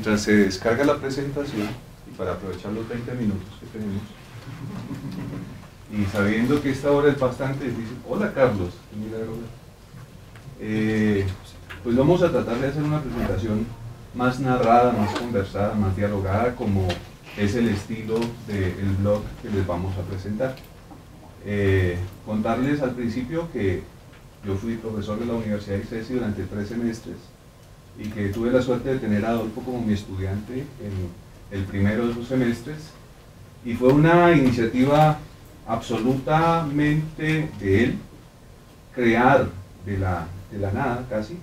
Mientras se descarga la presentación, y para aprovechar los 20 minutos que tenemos, y sabiendo que esta hora es bastante difícil, hola Carlos, qué milagro. Pues vamos a tratar de hacer una presentación más narrada, más conversada, más dialogada, como es el estilo del blog que les vamos a presentar. Contarles al principio que yo fui profesor de la Universidad de ICESI durante 3 semestres y que tuve la suerte de tener a Adolfo como mi estudiante en el primero de esos semestres, y fue una iniciativa absolutamente de él crear de la nada casi,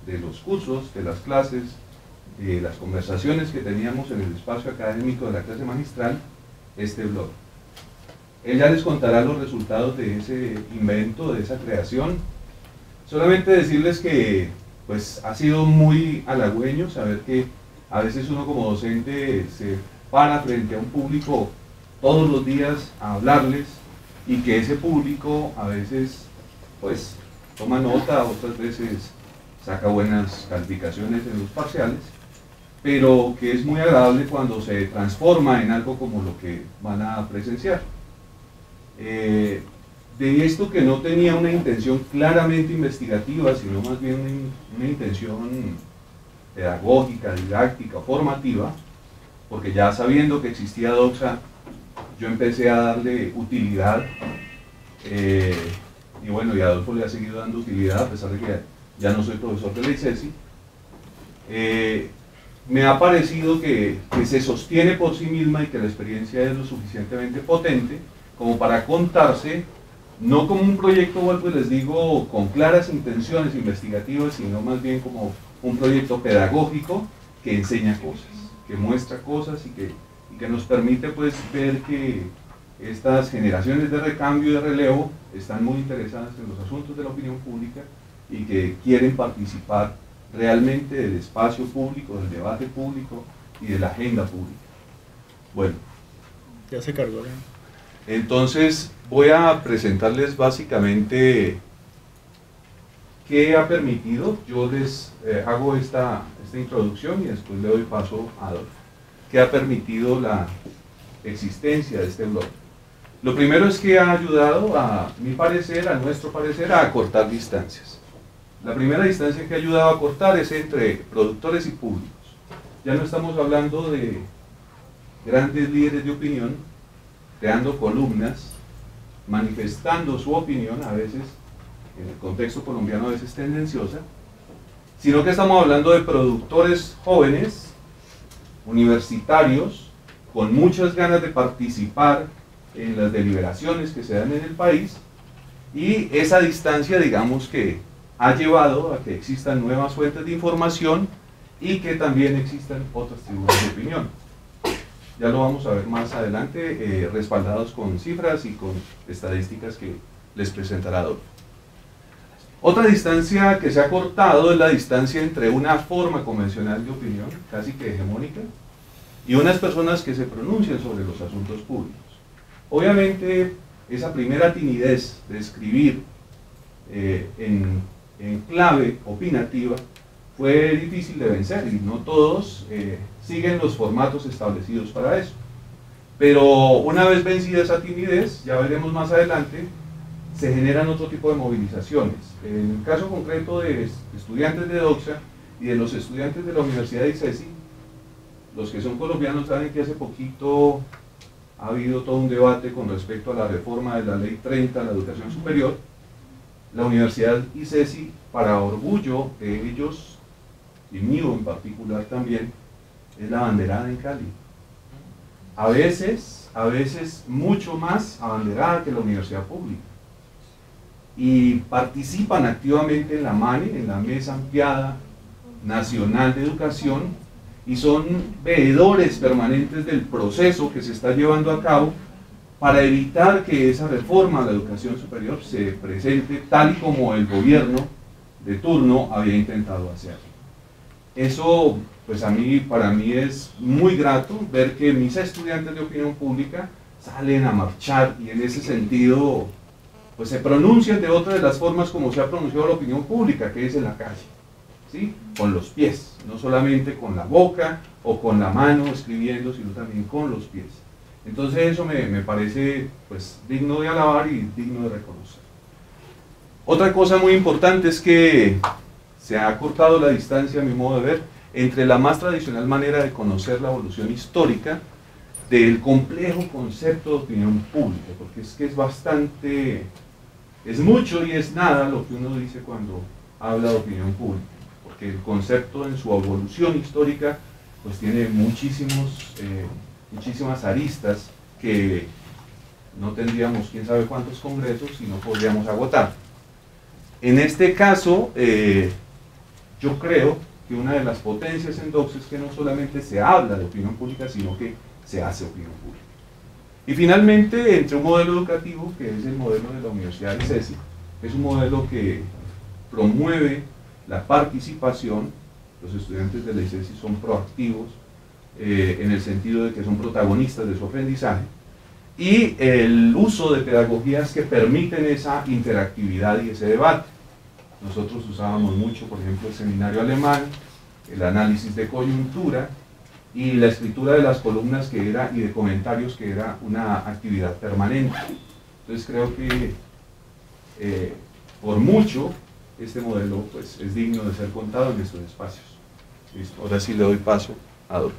de los cursos, de las clases, de las conversaciones que teníamos en el espacio académico de la clase magistral, este blog. Él ya les contará los resultados de ese invento, de esa creación. Solamente decirles que pues ha sido muy halagüeño saber que a veces uno como docente se para frente a un público todos los días a hablarles, y que ese público a veces pues toma nota, otras veces saca buenas calificaciones en los parciales, pero que es muy agradable cuando se transforma en algo como lo que van a presenciar. De esto que no tenía una intención claramente investigativa, sino más bien una intención pedagógica, didáctica, formativa, porque ya sabiendo que existía Doxa, yo empecé a darle utilidad, y bueno, y Adolfo le ha seguido dando utilidad a pesar de que ya no soy profesor de la ICESI. Me ha parecido que se sostiene por sí misma y que la experiencia es lo suficientemente potente como para contarse, no como un proyecto, vuelvo y les digo, con claras intenciones investigativas, sino más bien como un proyecto pedagógico que enseña cosas, que muestra cosas y que nos permite pues ver que estas generaciones de recambio y de relevo están muy interesadas en los asuntos de la opinión pública y que quieren participar realmente del espacio público, del debate público y de la agenda pública. Bueno, ya se cargó. Entonces voy a presentarles básicamente qué ha permitido. Yo les hago esta introducción y después le doy paso a Adolfo. ¿Qué ha permitido la existencia de este blog? Lo primero es que ha ayudado, a mi parecer, a nuestro parecer, a acortar distancias. La primera distancia que ha ayudado a acortar es entre productores y públicos. Ya no estamos hablando de grandes líderes de opinión creando columnas, manifestando su opinión, a veces, en el contexto colombiano a veces tendenciosa, sino que estamos hablando de productores jóvenes, universitarios, con muchas ganas de participar en las deliberaciones que se dan en el país, y esa distancia, digamos, que ha llevado a que existan nuevas fuentes de información y que también existan otras tribunas de opinión. Ya lo vamos a ver más adelante, respaldados con cifras y con estadísticas que les presentará Adolfo. Otra distancia que se ha cortado es la distancia entre una forma convencional de opinión, casi que hegemónica, y unas personas que se pronuncian sobre los asuntos públicos. Obviamente, esa primera timidez de escribir en clave opinativa fue difícil de vencer, y no todos siguen los formatos establecidos para eso. Pero una vez vencida esa timidez, ya veremos más adelante, se generan otro tipo de movilizaciones. En el caso concreto de estudiantes de Doxa y de los estudiantes de la Universidad de ICESI, los que son colombianos saben que hace poquito ha habido todo un debate con respecto a la reforma de la Ley 30 a la educación superior. La Universidad ICESI, para orgullo de ellos, y mío en particular también, es la abanderada en Cali. A veces mucho más abanderada que la universidad pública. Y participan activamente en la MANE, en la Mesa Ampliada Nacional de Educación, y son veedores permanentes del proceso que se está llevando a cabo para evitar que esa reforma a la educación superior se presente tal y como el gobierno de turno había intentado hacerlo. Eso, pues para mí es muy grato ver que mis estudiantes de opinión pública salen a marchar y en ese sentido pues se pronuncian de otra de las formas como se ha pronunciado la opinión pública, que es en la calle, ¿sí? Con los pies, no solamente con la boca o con la mano escribiendo, sino también con los pies. Entonces eso me parece pues digno de alabar y digno de reconocer. Otra cosa muy importante es que se ha cortado la distancia, a mi modo de ver, entre la más tradicional manera de conocer la evolución histórica del complejo concepto de opinión pública, porque es que es bastante, es mucho y es nada lo que uno dice cuando habla de opinión pública, porque el concepto en su evolución histórica pues tiene muchísimas aristas que no tendríamos quién sabe cuántos congresos y no podríamos agotar. En este caso, yo creo que una de las potencias en Doxa es que no solamente se habla de opinión pública, sino que se hace opinión pública. Y finalmente, entre un modelo educativo, que es el modelo de la Universidad del ICESI, es un modelo que promueve la participación. Los estudiantes de la ICESI son proactivos, en el sentido de que son protagonistas de su aprendizaje, y el uso de pedagogías que permiten esa interactividad y ese debate. Nosotros usábamos mucho, por ejemplo, el seminario alemán, el análisis de coyuntura y la escritura de las columnas y de comentarios, que era una actividad permanente. Entonces creo que por mucho este modelo pues, es digno de ser contado en estos espacios. ¿Listo? Ahora sí le doy paso a Adolfo.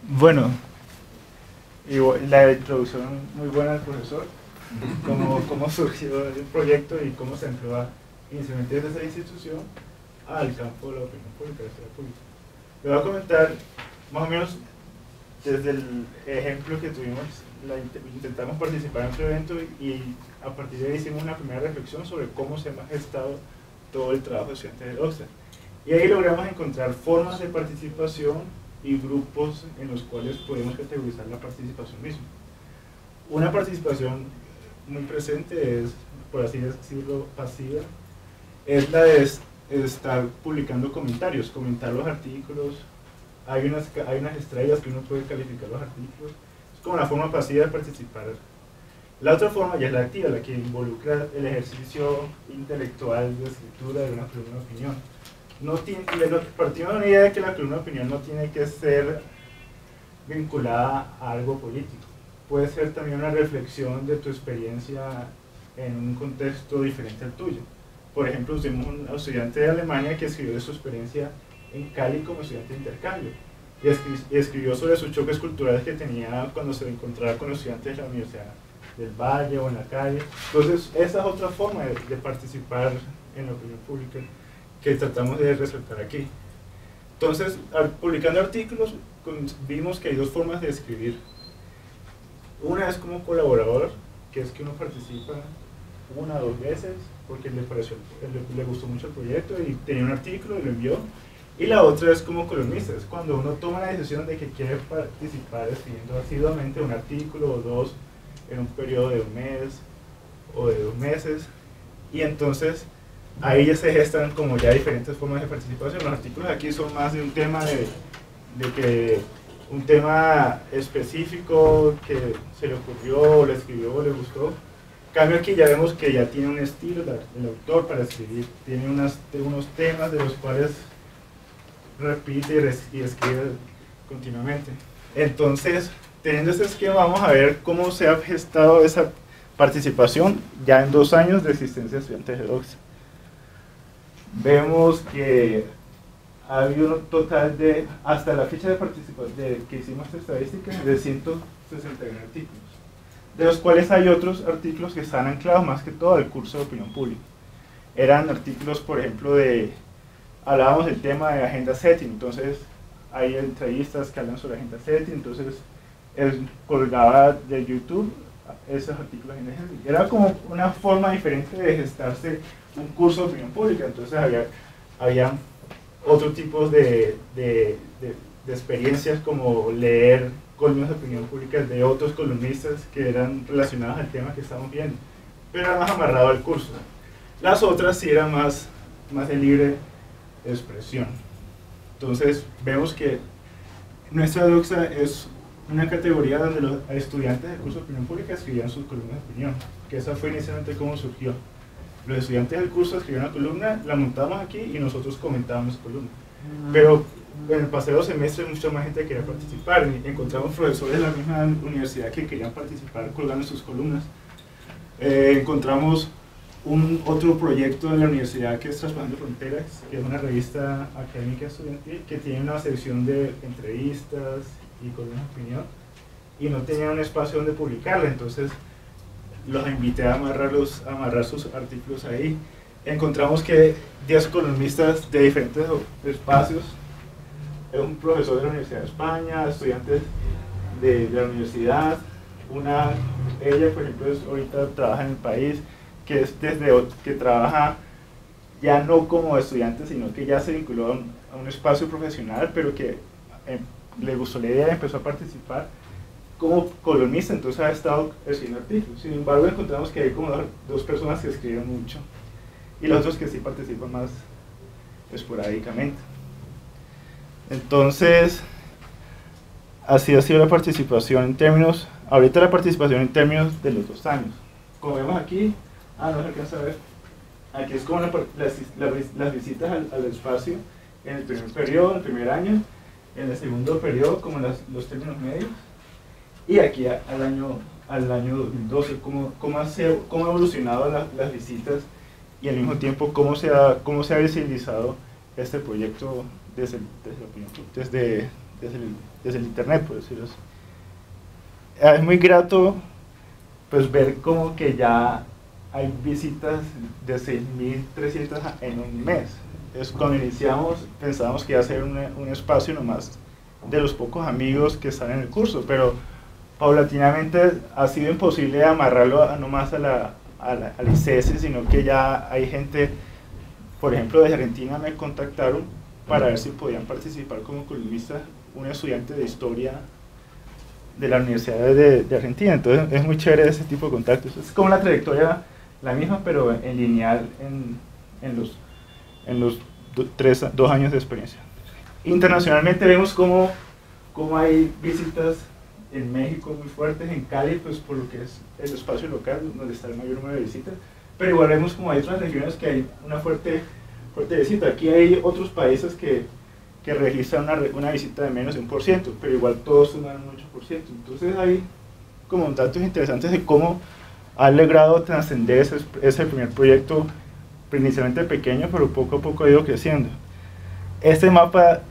Bueno, la introducción muy buena del profesor, cómo surgió el proyecto y cómo se entró inicialmente desde esa institución al campo de la opinión pública, de la esfera pública. Le voy a comentar más o menos desde el ejemplo que tuvimos, intentamos participar en otro evento y a partir de ahí hicimos una primera reflexión sobre cómo se ha gestado todo el trabajo de estudiantes de Doxa. Y ahí logramos encontrar formas de participación y grupos en los cuales podemos categorizar la participación misma. Una participación muy presente es, por así decirlo, pasiva, es la de estar publicando comentarios, comentar los artículos. Hay unas estrellas que uno puede calificar los artículos. Es como la forma pasiva de participar. La otra forma ya es la activa, la que involucra el ejercicio intelectual de escritura de una columna de opinión. Partimos de una idea de que la columna de opinión no tiene que ser vinculada a algo político. Puede ser también una reflexión de tu experiencia en un contexto diferente al tuyo. Por ejemplo, tenemos un estudiante de Alemania que escribió de su experiencia en Cali como estudiante de intercambio y escribió sobre sus choques culturales que tenía cuando se encontraba con los estudiantes de la Universidad del Valle o en la calle. Entonces, esa es otra forma de participar en la opinión pública que tratamos de resaltar aquí. Entonces, publicando artículos, vimos que hay dos formas de escribir. Una es como colaborador, que es que uno participa una o dos veces porque le gustó mucho el proyecto y tenía un artículo y lo envió. Y la otra es como columnista, es cuando uno toma la decisión de que quiere participar escribiendo asiduamente un artículo o dos en un periodo de un mes o de 2 meses, y entonces ahí ya se gestan como ya diferentes formas de participación. Los artículos aquí son más de un tema un tema específico que se le ocurrió, o le escribió, o le gustó. En cambio aquí ya vemos que ya tiene un estilo el autor para escribir, tiene unos temas de los cuales repite y escribe continuamente. Entonces, teniendo este esquema, vamos a ver cómo se ha gestado esa participación ya en 2 años de existencia de estudiantes de Doxa. Vemos que ha habido un total de, hasta la fecha de participación que hicimos esta estadística, de 161 artículos, de los cuales hay otros artículos que están anclados más que todo al curso de opinión pública. Eran artículos, por ejemplo, hablábamos del tema de agenda setting, entonces hay entrevistas que hablan sobre agenda setting, entonces colgaba de YouTube esos artículos en ejemplo. Era como una forma diferente de gestarse un curso de opinión pública. Entonces había otros tipos de experiencias, como leer columnas de opinión pública de otros columnistas que eran relacionados al tema que estamos viendo, pero era más amarrado al curso. Las otras sí eran más de libre expresión. Entonces vemos que nuestra Doxa es una categoría donde los estudiantes del curso de opinión pública escribían sus columnas de opinión, que esa fue inicialmente cómo surgió. Los estudiantes del curso escribían una columna, la montamos aquí y nosotros comentábamos columna. Pero en el pasado semestre mucha más gente quería participar. Encontramos profesores de la misma universidad que querían participar colgando sus columnas. Encontramos otro proyecto de la universidad que es Traspasando Fronteras, que es una revista académica estudiantil que tiene una sección de entrevistas y columnas de opinión, y no tenían un espacio donde publicarla, entonces los invité a amarrar sus artículos ahí. Encontramos que 10 columnistas de diferentes espacios, un profesor de la Universidad de España, estudiantes de la universidad, ella por ejemplo ahorita trabaja en El País, que trabaja ya no como estudiante, sino que ya se vinculó a un espacio profesional, pero que le gustó la idea y empezó a participar como columnista, entonces ha estado escribiendo artículos. Sin embargo, encontramos que hay como dos personas que escriben mucho y los otros que sí participan más esporádicamente. Entonces, así ha sido la participación en términos, ahorita la participación en términos de los 2 años. Como vemos aquí, no se alcanza a ver, aquí es como las visitas al espacio en el primer periodo, el primer año, en el segundo periodo como los términos medios, y aquí al año 2012, cómo ha evolucionado las visitas y al mismo tiempo cómo se ha visibilizado este proyecto desde el internet, por decirlo así. Es muy grato pues ver como que ya hay visitas de 6.300 en un mes. Cuando iniciamos pensábamos que iba a ser un espacio nomás de los pocos amigos que están en el curso, pero paulatinamente ha sido imposible amarrarlo nomás al ICS, sino que ya hay gente, por ejemplo de Argentina me contactaron para ver si podían participar como columnistas, un estudiante de historia de la Universidad de Argentina. Entonces es muy chévere ese tipo de contactos. Es como la trayectoria la misma, pero en lineal en los 2 años de experiencia. Internacionalmente vemos cómo hay visitas en México muy fuertes, en Cali, pues por lo que es el espacio local, donde está el mayor número de visitas, pero igual vemos como hay otras regiones que hay una fuerte visita. Aquí hay otros países que registran una visita de menos de 1%, pero igual todos suman un 8%. Entonces hay como datos interesantes de cómo ha logrado trascender ese primer proyecto, inicialmente pequeño, pero poco a poco ha ido creciendo. Este mapa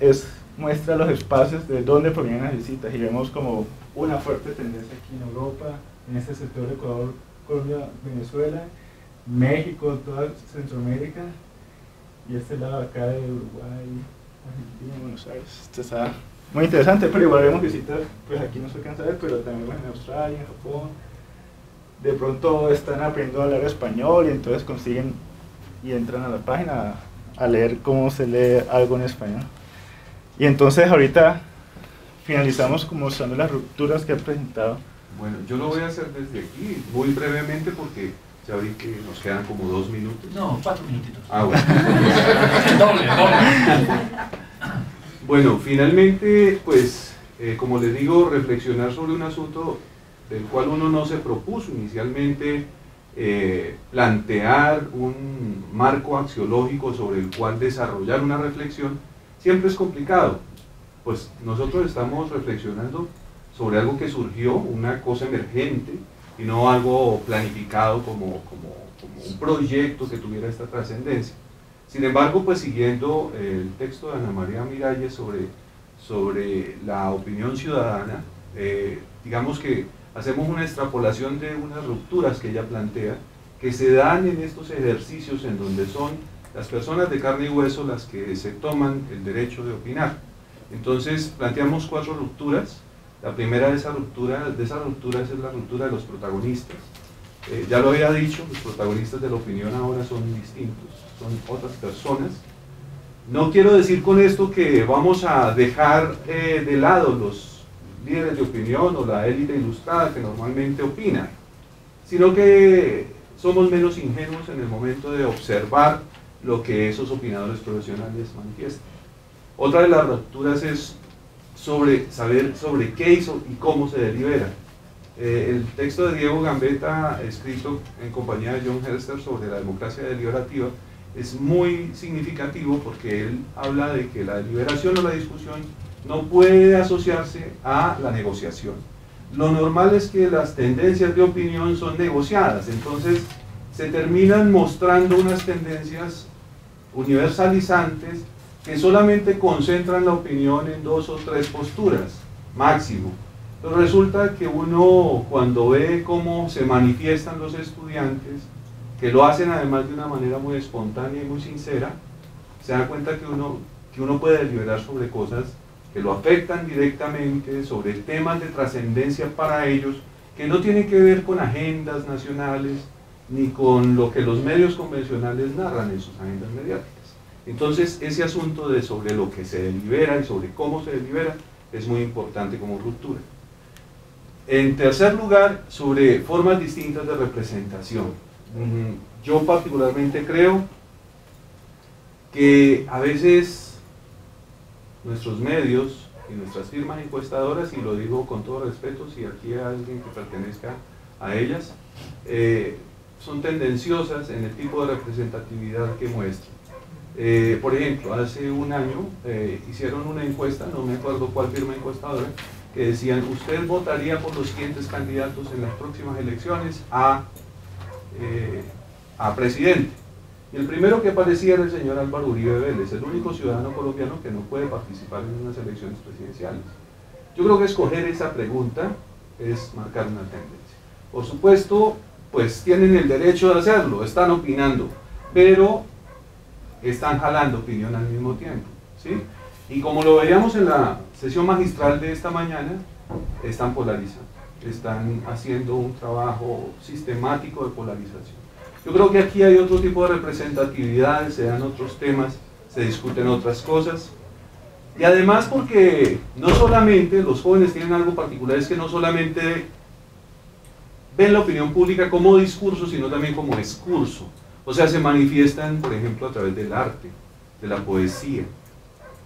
muestra los espacios de donde provienen las visitas, y vemos como una fuerte tendencia aquí en Europa, en este sector de Ecuador, Colombia, Venezuela, México, toda Centroamérica, y este lado acá de Uruguay, Argentina, Buenos Aires. Esto está muy interesante, pero igual vemos visitas, pues aquí no se alcanza a ver, pero también en Australia, en Japón. De pronto están aprendiendo a hablar español y entonces consiguen y entran a la página a leer cómo se lee algo en español. Y entonces ahorita finalizamos mostrando las rupturas que ha presentado. Bueno, yo lo voy a hacer desde aquí, muy brevemente, porque ya vi que nos quedan como 2 minutos. No, 4 minutitos. Bueno. doble. Bueno, finalmente, pues, como les digo, reflexionar sobre un asunto del cual uno no se propuso inicialmente plantear un marco axiológico sobre el cual desarrollar una reflexión, siempre es complicado. Pues nosotros estamos reflexionando sobre algo que surgió, una cosa emergente, y no algo planificado como un proyecto que tuviera esta trascendencia. Sin embargo, pues siguiendo el texto de Ana María Miralles sobre la opinión ciudadana, digamos que hacemos una extrapolación de unas rupturas que ella plantea, que se dan en estos ejercicios en donde son las personas de carne y hueso las que se toman el derecho de opinar. Entonces planteamos 4 rupturas. La primera de esas rupturas es la ruptura de los protagonistas. Ya lo había dicho, los protagonistas de la opinión ahora son distintos, son otras personas. No quiero decir con esto que vamos a dejar de lado los líderes de opinión o la élite ilustrada que normalmente opina, sino que somos menos ingenuos en el momento de observar lo que esos opinadores profesionales manifiestan. Otra de las rupturas es saber sobre qué y cómo se delibera. El texto de Diego Gambetta, escrito en compañía de John Herster sobre la democracia deliberativa, es muy significativo porque él habla de que la deliberación o la discusión no puede asociarse a la negociación. Lo normal es que las tendencias de opinión son negociadas, entonces se terminan mostrando unas tendencias universalizantes que solamente concentran la opinión en 2 o 3 posturas, máximo. Pero resulta que uno, cuando ve cómo se manifiestan los estudiantes, que lo hacen además de una manera muy espontánea y muy sincera, se da cuenta que uno puede deliberar sobre cosas que lo afectan directamente, sobre temas de trascendencia para ellos, que no tienen que ver con agendas nacionales, ni con lo que los medios convencionales narran en sus agendas mediáticas. Entonces, ese asunto de sobre lo que se delibera y sobre cómo se delibera es muy importante como ruptura. En tercer lugar, sobre formas distintas de representación. Yo particularmente creo que a veces nuestros medios y nuestras firmas encuestadoras, y lo digo con todo respeto, si aquí hay alguien que pertenezca a ellas, son tendenciosas en el tipo de representatividad que muestran. Por ejemplo, hace un año hicieron una encuesta, no me acuerdo cuál firma encuestadora, que decían: ¿usted votaría por los siguientes candidatos en las próximas elecciones a presidente? Y el primero que aparecía era el señor Álvaro Uribe Vélez, el único ciudadano colombiano que no puede participar en unas elecciones presidenciales. Yo creo que escoger esa pregunta es marcar una tendencia. Por supuesto, pues tienen el derecho de hacerlo, están opinando, pero están jalando opinión al mismo tiempo, ¿sí? Y como lo veíamos en la sesión magistral de esta mañana, están polarizando, están haciendo un trabajo sistemático de polarización. Yo creo que aquí hay otro tipo de representatividad, se dan otros temas, se discuten otras cosas, y además porque no solamente los jóvenes tienen algo particular, es que no solamente ven la opinión pública como discurso, sino también como discurso. O sea, se manifiestan, por ejemplo, a través del arte, de la poesía,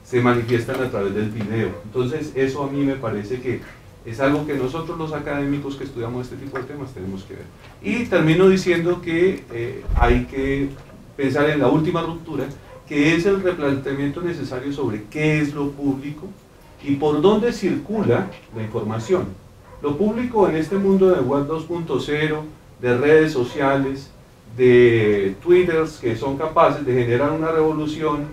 se manifiestan a través del video. Entonces, eso a mí me parece que es algo que nosotros los académicos que estudiamos este tipo de temas tenemos que ver. Y termino diciendo que hay que pensar en la última ruptura, que es el replanteamiento necesario sobre qué es lo público y por dónde circula la información. Lo público en este mundo de web 2.0, de redes sociales, de twitters que son capaces de generar una revolución,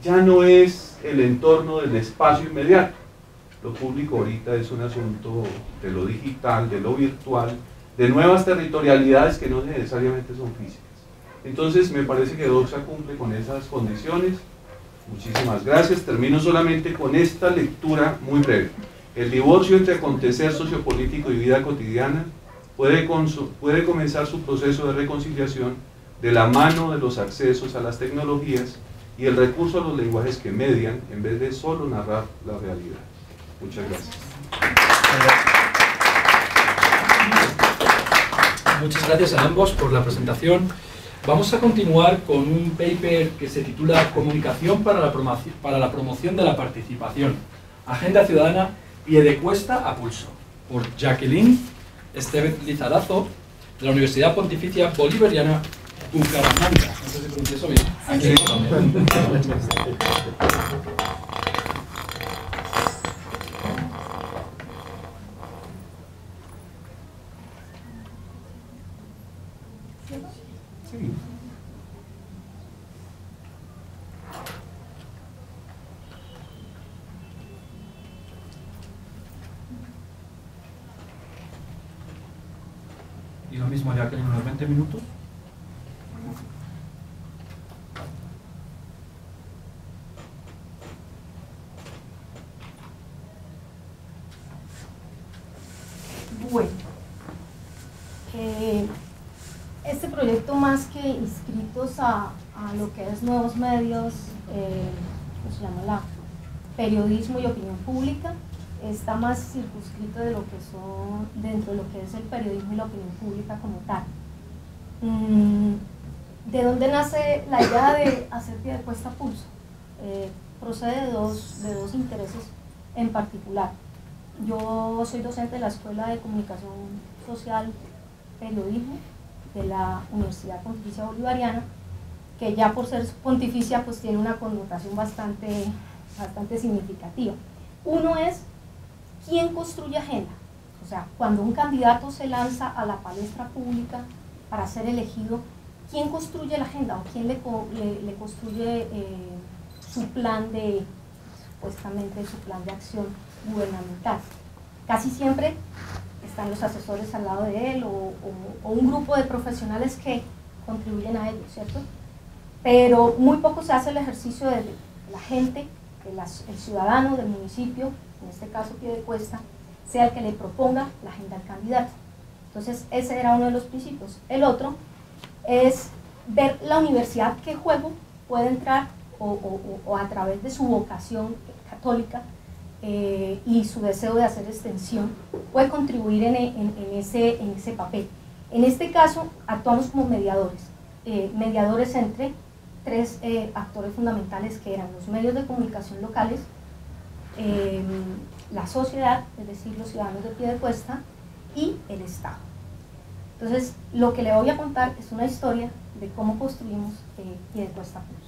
ya no es el entorno del espacio inmediato. Lo público ahorita es un asunto de lo digital, de lo virtual, de nuevas territorialidades que no necesariamente son físicas. Entonces me parece que Doxa cumple con esas condiciones. Muchísimas gracias. Termino solamente con esta lectura muy breve. El divorcio entre acontecer sociopolítico y vida cotidiana puede comenzar su proceso de reconciliación de la mano de los accesos a las tecnologías y el recurso a los lenguajes que median en vez de solo narrar la realidad. Muchas gracias. Muchas gracias a ambos por la presentación. Vamos a continuar con un paper que se titula Comunicación para la promoción de la participación, Agenda Ciudadana y de Cuesta a Pulso, por Jacqueline Estevez Lizarazo, de la Universidad Pontificia Bolivariana Bucaramanga. No sé si pronuncio eso bien. Aquí. Y lo mismo ya que en unos 20 minutos. Bueno, este proyecto, más que inscritos a lo que es nuevos medios, se llama la periodismo y opinión pública, está más circunscrito de lo que son, dentro de lo que es el periodismo y la opinión pública como tal. ¿De dónde nace la idea de hacer pie de cuesta a pulso? Procede de dos intereses en particular. Yo soy docente de la Escuela de Comunicación Social Periodismo de la Universidad Pontificia Bolivariana que ya por ser pontificia pues tiene una connotación bastante significativa. Uno es, ¿quién construye agenda? O sea, cuando un candidato se lanza a la palestra pública para ser elegido, ¿quién construye la agenda o quién le construye su plan supuestamente su plan de acción gubernamental? Casi siempre están los asesores al lado de él o un grupo de profesionales que contribuyen a ello, ¿cierto? Pero muy poco se hace el ejercicio de la gente, el ciudadano del municipio, en este caso Piedecuesta, sea el que le proponga la agenda al candidato. Entonces ese era uno de los principios. El otro es ver la universidad qué juego puede entrar o a través de su vocación católica y su deseo de hacer extensión puede contribuir en ese papel. En este caso actuamos como mediadores entre tres actores fundamentales que eran los medios de comunicación locales, la sociedad, es decir, los ciudadanos de Piedecuesta, y el Estado. Entonces, lo que le voy a contar es una historia de cómo construimos Piedecuesta Plus.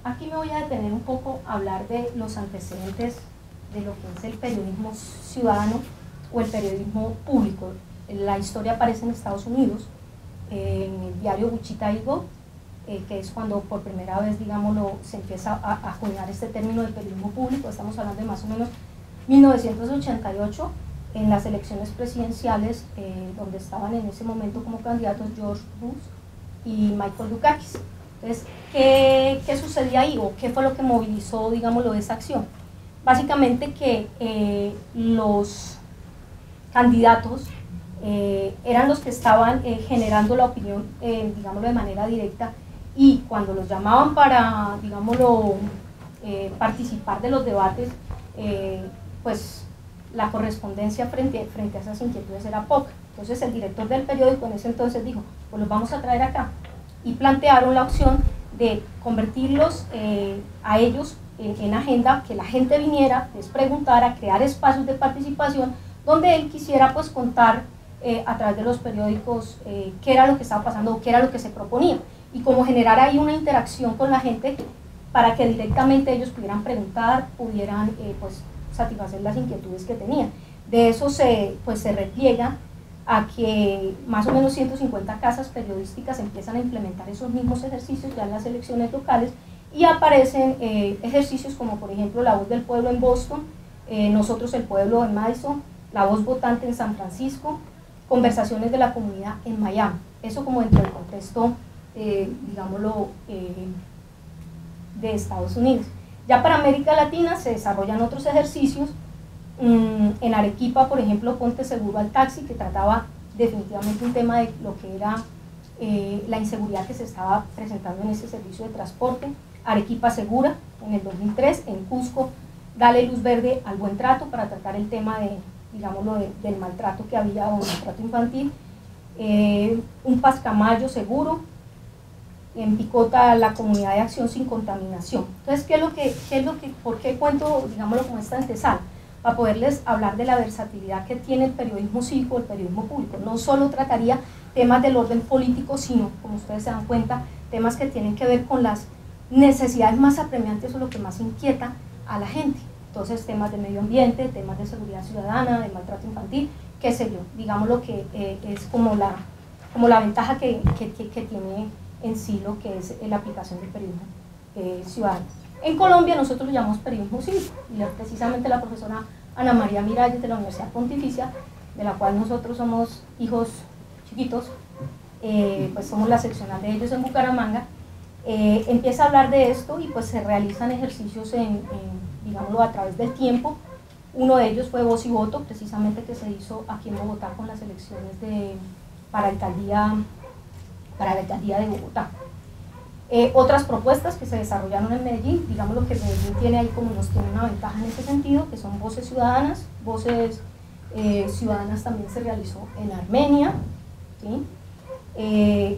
Aquí me voy a detener un poco a hablar de los antecedentes de lo que es el periodismo ciudadano o el periodismo público. La historia aparece en Estados Unidos, en el diario Wichita Eagle, que es cuando por primera vez, digámoslo, se empieza a acuñar este término de periodismo público. Estamos hablando de más o menos 1988, en las elecciones presidenciales, donde estaban en ese momento como candidatos George Bush y Michael Dukakis. Entonces, ¿qué sucedía ahí o qué fue lo que movilizó, digámoslo, esa acción? Básicamente que los candidatos eran los que estaban generando la opinión, digámoslo, de manera directa, y cuando los llamaban para, digámoslo, participar de los debates, pues la correspondencia frente a esas inquietudes era poca. Entonces el director del periódico en ese entonces dijo, pues los vamos a traer acá, y plantearon la opción de convertirlos a ellos en agenda, que la gente viniera, les preguntara, crear espacios de participación donde él quisiera pues contar a través de los periódicos qué era lo que estaba pasando o qué era lo que se proponía, y como generar ahí una interacción con la gente para que directamente ellos pudieran preguntar, pudieran pues satisfacer las inquietudes que tenían. De eso se repliega a que más o menos 150 casas periodísticas empiezan a implementar esos mismos ejercicios ya en las elecciones locales, y aparecen ejercicios como por ejemplo La Voz del Pueblo en Boston, Nosotros el Pueblo en Madison, La Voz Votante en San Francisco, Conversaciones de la Comunidad en Miami. Eso como dentro del contexto, digámoslo, de Estados Unidos. Ya para América Latina se desarrollan otros ejercicios. En Arequipa, por ejemplo, Ponte Seguro al Taxi, que trataba definitivamente un tema de lo que era la inseguridad que se estaba presentando en ese servicio de transporte. Arequipa Segura, en el 2003. En Cusco, Dale Luz Verde al Buen Trato, para tratar el tema de, digámoslo, del maltrato que había, o maltrato infantil. Un Pascamayo Seguro. En Picota, la Comunidad de Acción Sin Contaminación. Entonces, ¿por qué cuento, digámoslo, con esta antesala? Para poderles hablar de la versatilidad que tiene el periodismo cívico, el periodismo público. No solo trataría temas del orden político, sino, como ustedes se dan cuenta, temas que tienen que ver con las necesidades más apremiantes o lo que más inquieta a la gente. Entonces, temas de medio ambiente, temas de seguridad ciudadana, de maltrato infantil, qué sé yo, digamos lo que es como la ventaja que tiene en sí lo que es la aplicación del periodismo ciudadano. En Colombia nosotros lo llamamos periodismo cívico, y precisamente la profesora Ana María Miralles de la Universidad Pontificia, de la cual nosotros somos hijos chiquitos, pues somos la seccional de ellos en Bucaramanga, empieza a hablar de esto, y pues se realizan ejercicios digámoslo, a través del tiempo. Uno de ellos fue Voz y Voto, precisamente, que se hizo aquí en Bogotá con las elecciones para la alcaldía de Bogotá. Otras propuestas que se desarrollaron en Medellín, digamos lo que Medellín tiene ahí como nos tiene una ventaja en ese sentido, que son voces ciudadanas. Voces ciudadanas también se realizó en Armenia, ¿sí?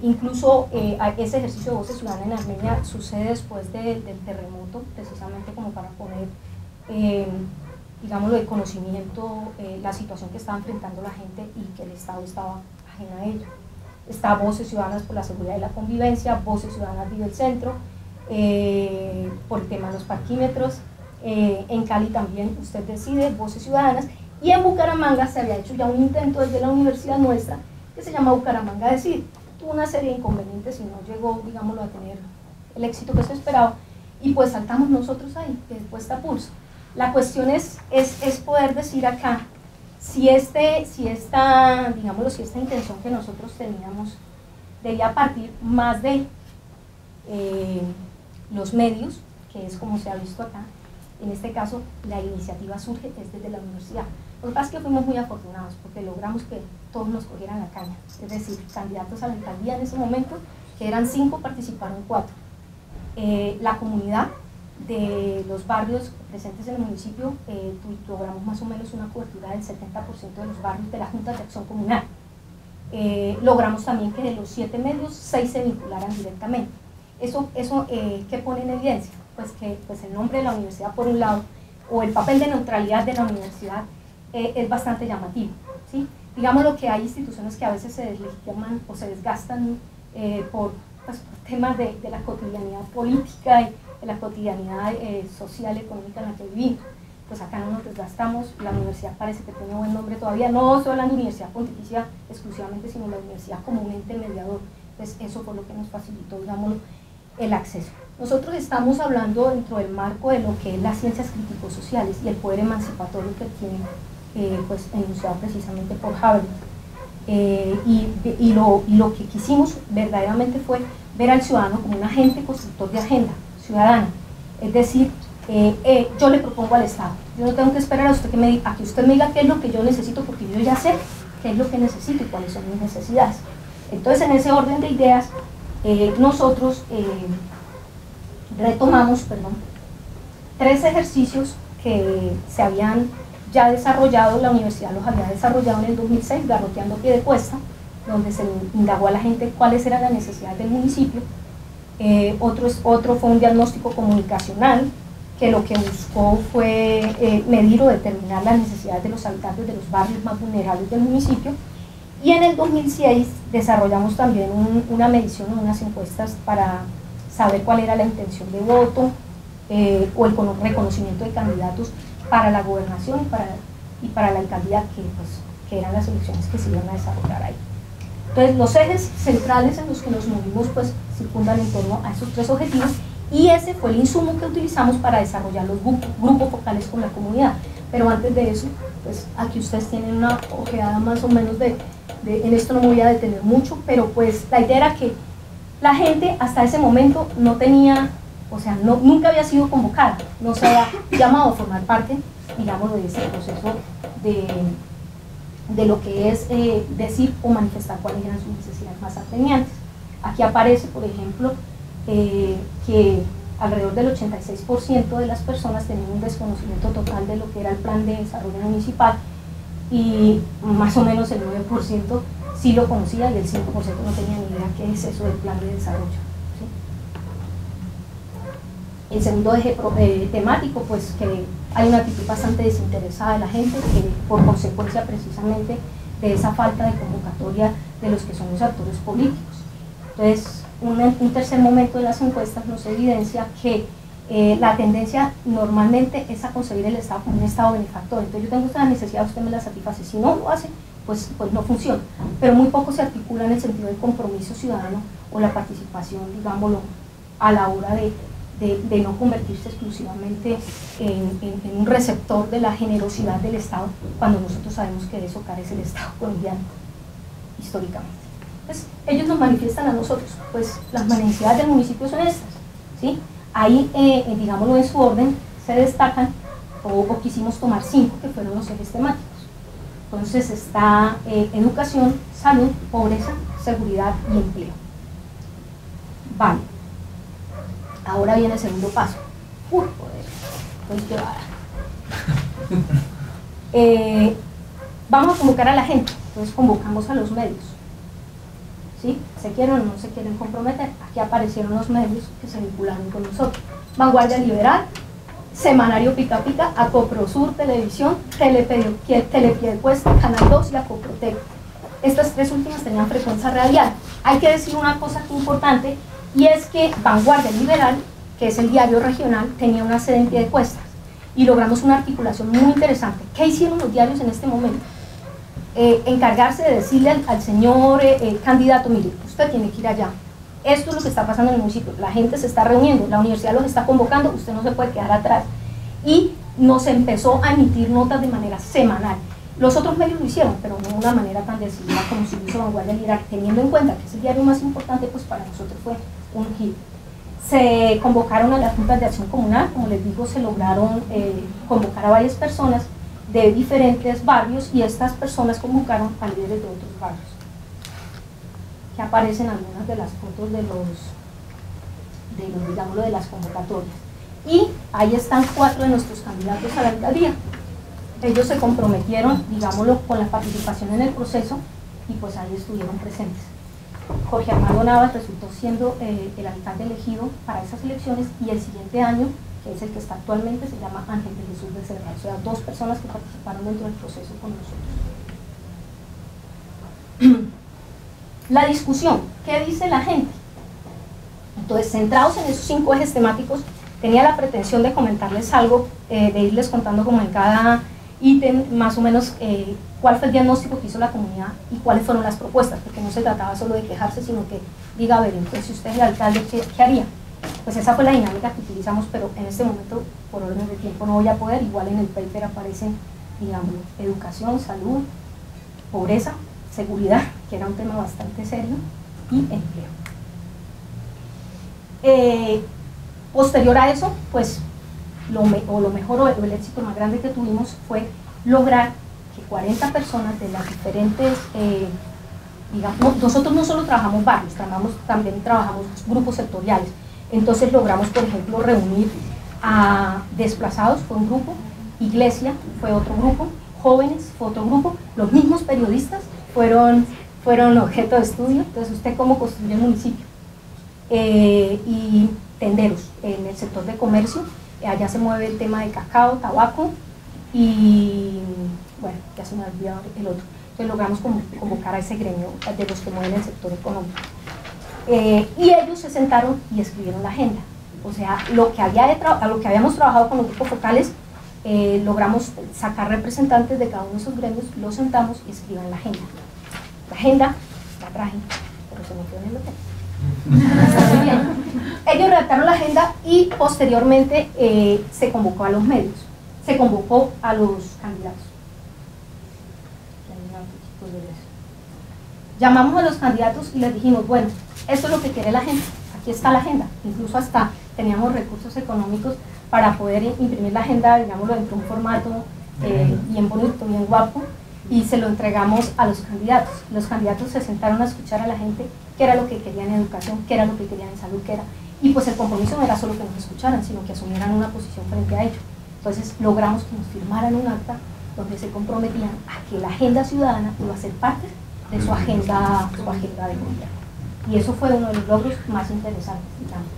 Incluso ese ejercicio de voces ciudadanas en Armenia sucede después del terremoto, precisamente como para poner, digámoslo, de conocimiento, la situación que estaba enfrentando la gente y que el Estado estaba ajeno a ello. Está Voces Ciudadanas por la Seguridad y la Convivencia, Voces Ciudadanas Vive el Centro, por el tema de los parquímetros, en Cali también Usted Decide, Voces Ciudadanas, y en Bucaramanga se había hecho ya un intento desde la universidad nuestra, que se llama Bucaramanga Decide. Tuvo una serie de inconvenientes y no llegó, digámoslo, a tener el éxito que se esperaba, y pues saltamos nosotros ahí, de puesta a pulso. La cuestión es poder decir acá, si esta intención que nosotros teníamos debía partir más de los medios, que es como se ha visto acá. En este caso, la iniciativa surge desde la universidad. Lo que pasa es que fuimos muy afortunados porque logramos que todos nos cogieran la caña, es decir, candidatos a la alcaldía en ese momento, que eran 5, participaron 4. La comunidad de los barrios presentes en el municipio, logramos más o menos una cobertura del 70% de los barrios de la Junta de Acción Comunal. Logramos también que de los 7 medios, 6 se vincularan directamente. ¿Eso qué pone en evidencia? Pues que el nombre de la universidad, por un lado, o el papel de neutralidad de la universidad es bastante llamativo, ¿sí? Digamos lo que hay instituciones que a veces se deslegitiman o se desgastan por temas de la cotidianidad política y de la cotidianidad social, económica en la que vivimos. Pues acá no nos desgastamos, la universidad parece que tiene buen nombre todavía, no estoy hablando de universidad pontificia exclusivamente, sino la universidad como un ente mediador. Pues eso fue lo que nos facilitó, digámoslo, el acceso. Nosotros estamos hablando dentro del marco de lo que es las ciencias crítico-sociales y el poder emancipatorio que tiene, pues enunciado precisamente por Habermas. Y lo que quisimos verdaderamente fue ver al ciudadano como un agente constructor de agenda ciudadana, es decir, yo le propongo al Estado, yo no tengo que esperar a que usted me diga qué es lo que yo necesito, porque yo ya sé qué es lo que necesito y cuáles son mis necesidades. Entonces, en ese orden de ideas, nosotros retomamos 3 ejercicios que se habían ya desarrollado, la universidad los había desarrollado en el 2006, garroteando pie de cuesta, donde se indagó a la gente cuáles eran las necesidades del municipio. Otro fue un diagnóstico comunicacional, que lo que buscó fue medir o determinar las necesidades de los habitantes de los barrios más vulnerables del municipio. Y en el 2006 desarrollamos también una medición, unas encuestas para saber cuál era la intención de voto o el reconocimiento de candidatos para la gobernación y para la alcaldía, que eran las elecciones que se iban a desarrollar ahí. Entonces, los ejes centrales en los que nos movimos pues circundan en torno a esos 3 objetivos, y ese fue el insumo que utilizamos para desarrollar los grupos focales con la comunidad. Pero antes de eso, pues aquí ustedes tienen una ojeada más o menos en esto no me voy a detener mucho, pero pues la idea era que la gente hasta ese momento no tenía, o sea, nunca había sido convocada, no se había llamado a formar parte, digámoslo, de ese proceso de lo que es decir o manifestar cuáles eran sus necesidades más apremiantes. Aquí aparece, por ejemplo, que alrededor del 86% de las personas tenían un desconocimiento total de lo que era el plan de desarrollo municipal, y más o menos el 9% sí lo conocía y el 5% no tenía ni idea qué es eso del plan de desarrollo, ¿sí? El segundo eje temático, pues que hay una actitud bastante desinteresada de la gente, que por consecuencia precisamente de esa falta de convocatoria de los que son los actores políticos. Entonces, un tercer momento de las encuestas nos evidencia que la tendencia normalmente es a concebir el Estado como un Estado benefactor. Entonces, yo tengo esta necesidad, usted me la satisface. Si no lo hace, pues no funciona. Pero muy poco se articula en el sentido del compromiso ciudadano o la participación, digámoslo, a la hora de no convertirse exclusivamente en un receptor de la generosidad del Estado, cuando nosotros sabemos que de eso carece el Estado colombiano históricamente. Pues ellos nos manifiestan a nosotros, pues las necesidades del municipio son estas, ¿sí? Ahí, digámoslo en su orden, se destacan, o quisimos tomar 5, que fueron los ejes temáticos. Entonces está educación, salud, pobreza, seguridad y empleo. Vale. Ahora viene el segundo paso. Joder, estoy llevada. Vamos a convocar a la gente, entonces convocamos a los medios. ¿Sí? ¿Se quieren o no se quieren comprometer? Aquí aparecieron los medios que se vincularon con nosotros. Vanguardia Liberal, Semanario Pica Pica, Acoprosur Televisión, Telepiedecuesta, Canal 2 y Acoprotec. Estas tres últimas tenían frecuencia radial. Hay que decir una cosa aquí importante, y es que Vanguardia Liberal, que es el diario regional, tenía una sede en Piedecuestas, y logramos una articulación muy interesante. ¿Qué hicieron los diarios en este momento? Encargarse de decirle al señor candidato, mire, usted tiene que ir allá, esto es lo que está pasando en el municipio, la gente se está reuniendo, la universidad los está convocando, usted no se puede quedar atrás. Y nos empezó a emitir notas de manera semanal. Los otros medios lo hicieron, pero no de una manera tan decidida como si lo hizo Vanguardia Liberal, teniendo en cuenta que es el diario más importante, pues para nosotros fue un hit. Se convocaron a las juntas de acción comunal, como les digo, se lograron convocar a varias personas de diferentes barrios, y estas personas convocaron a líderes de otros barrios, que aparecen algunas de las fotos de digámoslo, de las convocatorias. Y ahí están 4 de nuestros candidatos a la alcaldía. Ellos se comprometieron, digámoslo, con la participación en el proceso, y pues ahí estuvieron presentes. Jorge Armando Navas resultó siendo el alcalde elegido para esas elecciones, y el siguiente año, que es el que está actualmente, se llama Ángel de Jesús Becerra. O sea, 2 personas que participaron dentro del proceso con nosotros. La discusión, ¿qué dice la gente? Entonces, centrados en esos 5 ejes temáticos, tenía la pretensión de comentarles algo, de irles contando como en cada ítem, más o menos, cuál fue el diagnóstico que hizo la comunidad y cuáles fueron las propuestas, porque no se trataba solo de quejarse, sino que diga, a ver, entonces si usted es el alcalde, ¿qué haría? Pues esa fue la dinámica que utilizamos, pero en este momento, por orden de tiempo, no voy a poder. Igual en el paper aparecen, digamos, educación, salud, pobreza, seguridad, que era un tema bastante serio, y empleo. Posterior a eso, pues, lo mejor o el éxito más grande que tuvimos fue lograr que 40 personas de las diferentes, digamos, nosotros no solo trabajamos barrios, también trabajamos grupos sectoriales. Entonces logramos, por ejemplo, reunir a desplazados, fue un grupo, iglesia fue otro grupo, jóvenes fue otro grupo, los mismos periodistas fueron objeto de estudio. Entonces, usted cómo construye el municipio, y tenderos en el sector de comercio, allá se mueve el tema de cacao, tabaco, y bueno, ya se me ha olvidado el otro. Entonces logramos convocar a ese gremio de los que mueven el sector económico. Y ellos se sentaron y escribieron la agenda. O sea, a lo que habíamos trabajado con los grupos focales, logramos sacar representantes de cada uno de esos gremios, los sentamos y escriban la agenda. La agenda la traje, pero se me quedó en el hotel. Está muy bien. Ellos redactaron la agenda, y posteriormente se convocó a los medios, se convocó a los candidatos. Llamamos a los candidatos y les dijimos, bueno, esto es lo que quiere la gente, aquí está la agenda. Incluso hasta teníamos recursos económicos para poder imprimir la agenda, digámoslo, dentro de un formato bien bonito, bien guapo, y se lo entregamos a los candidatos. Los candidatos se sentaron a escuchar a la gente qué era lo que querían en educación, qué era lo que querían en salud, qué era. Y pues el compromiso no era solo que nos escucharan, sino que asumieran una posición frente a ello. Entonces logramos que nos firmaran un acta donde se comprometían a que la agenda ciudadana iba a ser parte de su agenda de gobierno. Y eso fue uno de los logros más interesantes, digamos.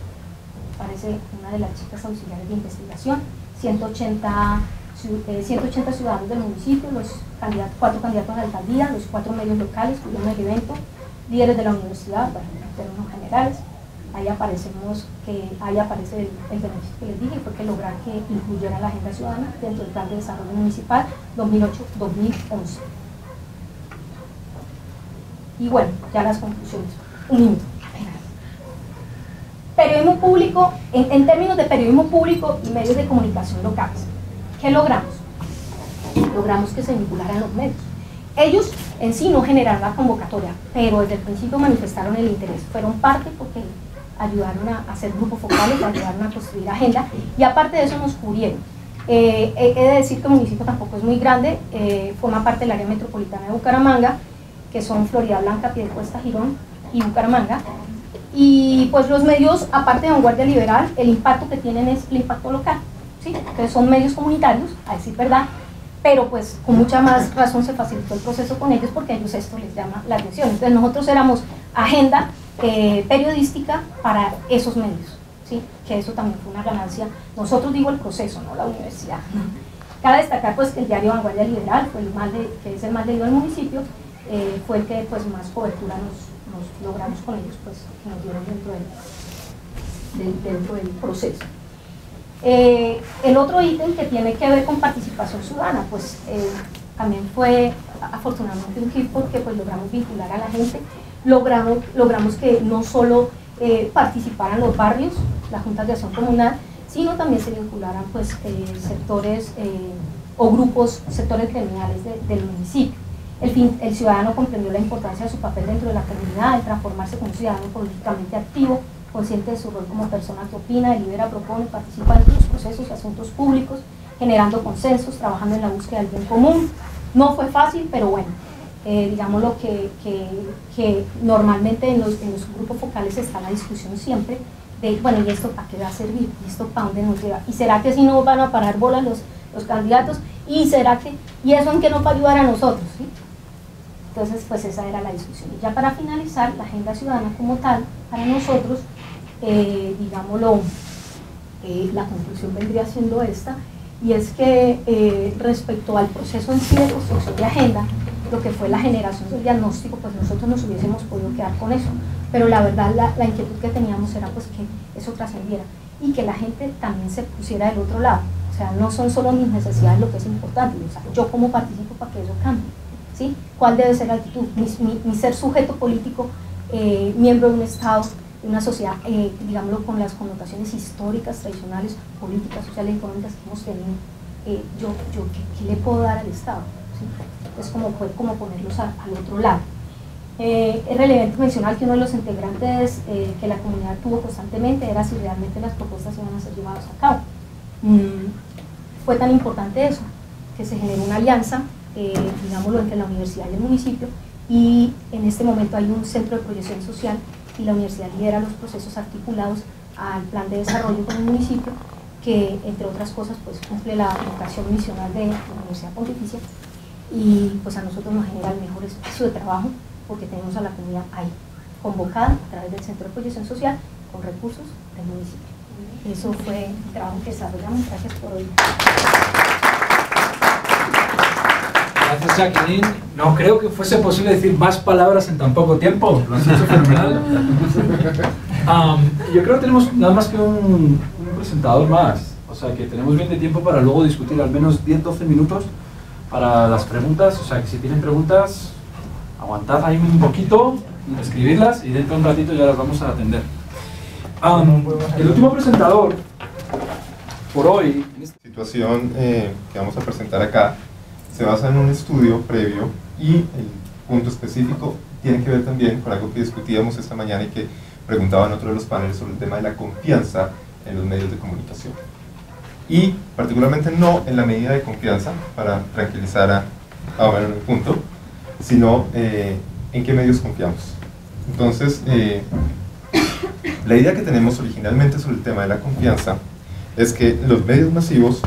Parece una de las chicas auxiliares de investigación, 180 ciudadanos del municipio, los 4 candidatos a la alcaldía, los 4 medios locales cubrieron el evento, líderes de la universidad, bueno, en términos generales. Ahí aparece el beneficio que les dije, fue que lograr que incluyera la agenda ciudadana dentro del plan de desarrollo municipal 2008-2011. Y bueno, ya las conclusiones. Un minuto. Periodismo público, en términos de periodismo público y medios de comunicación locales, ¿qué logramos? Logramos que se vincularan los medios. Ellos en sí no generaron la convocatoria, pero desde el principio manifestaron el interés. Fueron parte porque ayudaron a hacer grupos focales, ayudaron a construir agenda, y aparte de eso nos cubrieron. He de decir que el municipio tampoco es muy grande, forma parte del área metropolitana de Bucaramanga, que son Florida Blanca, Piedecuesta, Girón y Bucaramanga. Y pues los medios, aparte de Vanguardia Liberal, el impacto que tienen es el impacto local, ¿sí? Entonces son medios comunitarios, a decir verdad, pero pues con mucha más razón se facilitó el proceso con ellos porque a ellos esto les llama la atención. Entonces nosotros éramos agenda periodística para esos medios, ¿sí? Que eso también fue una ganancia. Nosotros digo el proceso, no la universidad. Cabe destacar pues que el diario Vanguardia Liberal, fue que es el más leído del municipio, fue el que pues más cobertura nos logramos con ellos, pues que nos dieron dentro del proceso. El otro ítem que tiene que ver con participación ciudadana, pues también fue afortunadamente un hit porque pues logramos vincular a la gente, logramos que no solo participaran los barrios, las juntas de acción comunal, sino también se vincularan pues sectores o grupos, sectores gremiales del municipio. El ciudadano comprendió la importancia de su papel dentro de la comunidad, de transformarse como un ciudadano políticamente activo, consciente de su rol como persona que opina, delibera, propone, participa en los procesos y asuntos públicos, generando consensos, trabajando en la búsqueda del bien común. No fue fácil, pero bueno, digamos lo que normalmente en los grupos focales está la discusión siempre de, bueno, ¿y esto para qué va a servir? ¿Y esto para dónde nos lleva? ¿Y será que si no van a parar bolas los candidatos? ¿Y será que, y eso en qué nos va a ayudar a nosotros? ¿Sí? Entonces, pues esa era la discusión. Y ya para finalizar, la agenda ciudadana como tal, para nosotros, digámoslo, la conclusión vendría siendo esta, y es que respecto al proceso en sí de construcción de agenda, lo que fue la generación del diagnóstico, pues nosotros nos hubiésemos podido quedar con eso, pero la verdad la inquietud que teníamos era pues que eso trascendiera y que la gente también se pusiera del otro lado. O sea, no son solo mis necesidades lo que es importante, o sea, yo cómo participo para que eso cambie, ¿sí? ¿Cuál debe ser la actitud? Mi ser sujeto político, miembro de un Estado, de una sociedad, digámoslo, con las connotaciones históricas, tradicionales, políticas, sociales y económicas que hemos tenido, ¿qué le puedo dar al Estado? ¿Sí? Es como ponerlos al otro lado. Es relevante mencionar que uno de los integrantes que la comunidad tuvo constantemente era si realmente las propuestas iban a ser llevadas a cabo. Fue tan importante eso, que se generó una alianza, digámoslo, entre la universidad y el municipio, y en este momento hay un centro de proyección social y la universidad lidera los procesos articulados al plan de desarrollo con el municipio, que entre otras cosas pues cumple la vocación misional de la Universidad Pontificia, y pues a nosotros nos genera el mejor espacio de trabajo porque tenemos a la comunidad ahí, convocada a través del centro de proyección social con recursos del municipio. Eso fue el trabajo que desarrollamos. Gracias por hoy. Gracias, Jacqueline. No creo que fuese posible decir más palabras en tan poco tiempo. Lo has hecho fenomenal. Yo creo que tenemos nada más que un presentador más. O sea, que tenemos bien de tiempo para luego discutir al menos 10-12 minutos para las preguntas. O sea, que si tienen preguntas, aguantad ahí un poquito, escribirlas y dentro de un ratito ya las vamos a atender. El último presentador por hoy. La situación que vamos a presentar acá se basa en un estudio previo y el punto específico tiene que ver también con algo que discutíamos esta mañana y que preguntaba en otro de los paneles sobre el tema de la confianza en los medios de comunicación. Y particularmente no en la medida de confianza, para tranquilizar a ver en el punto, sino en qué medios confiamos. Entonces, la idea que tenemos originalmente sobre el tema de la confianza es que los medios masivos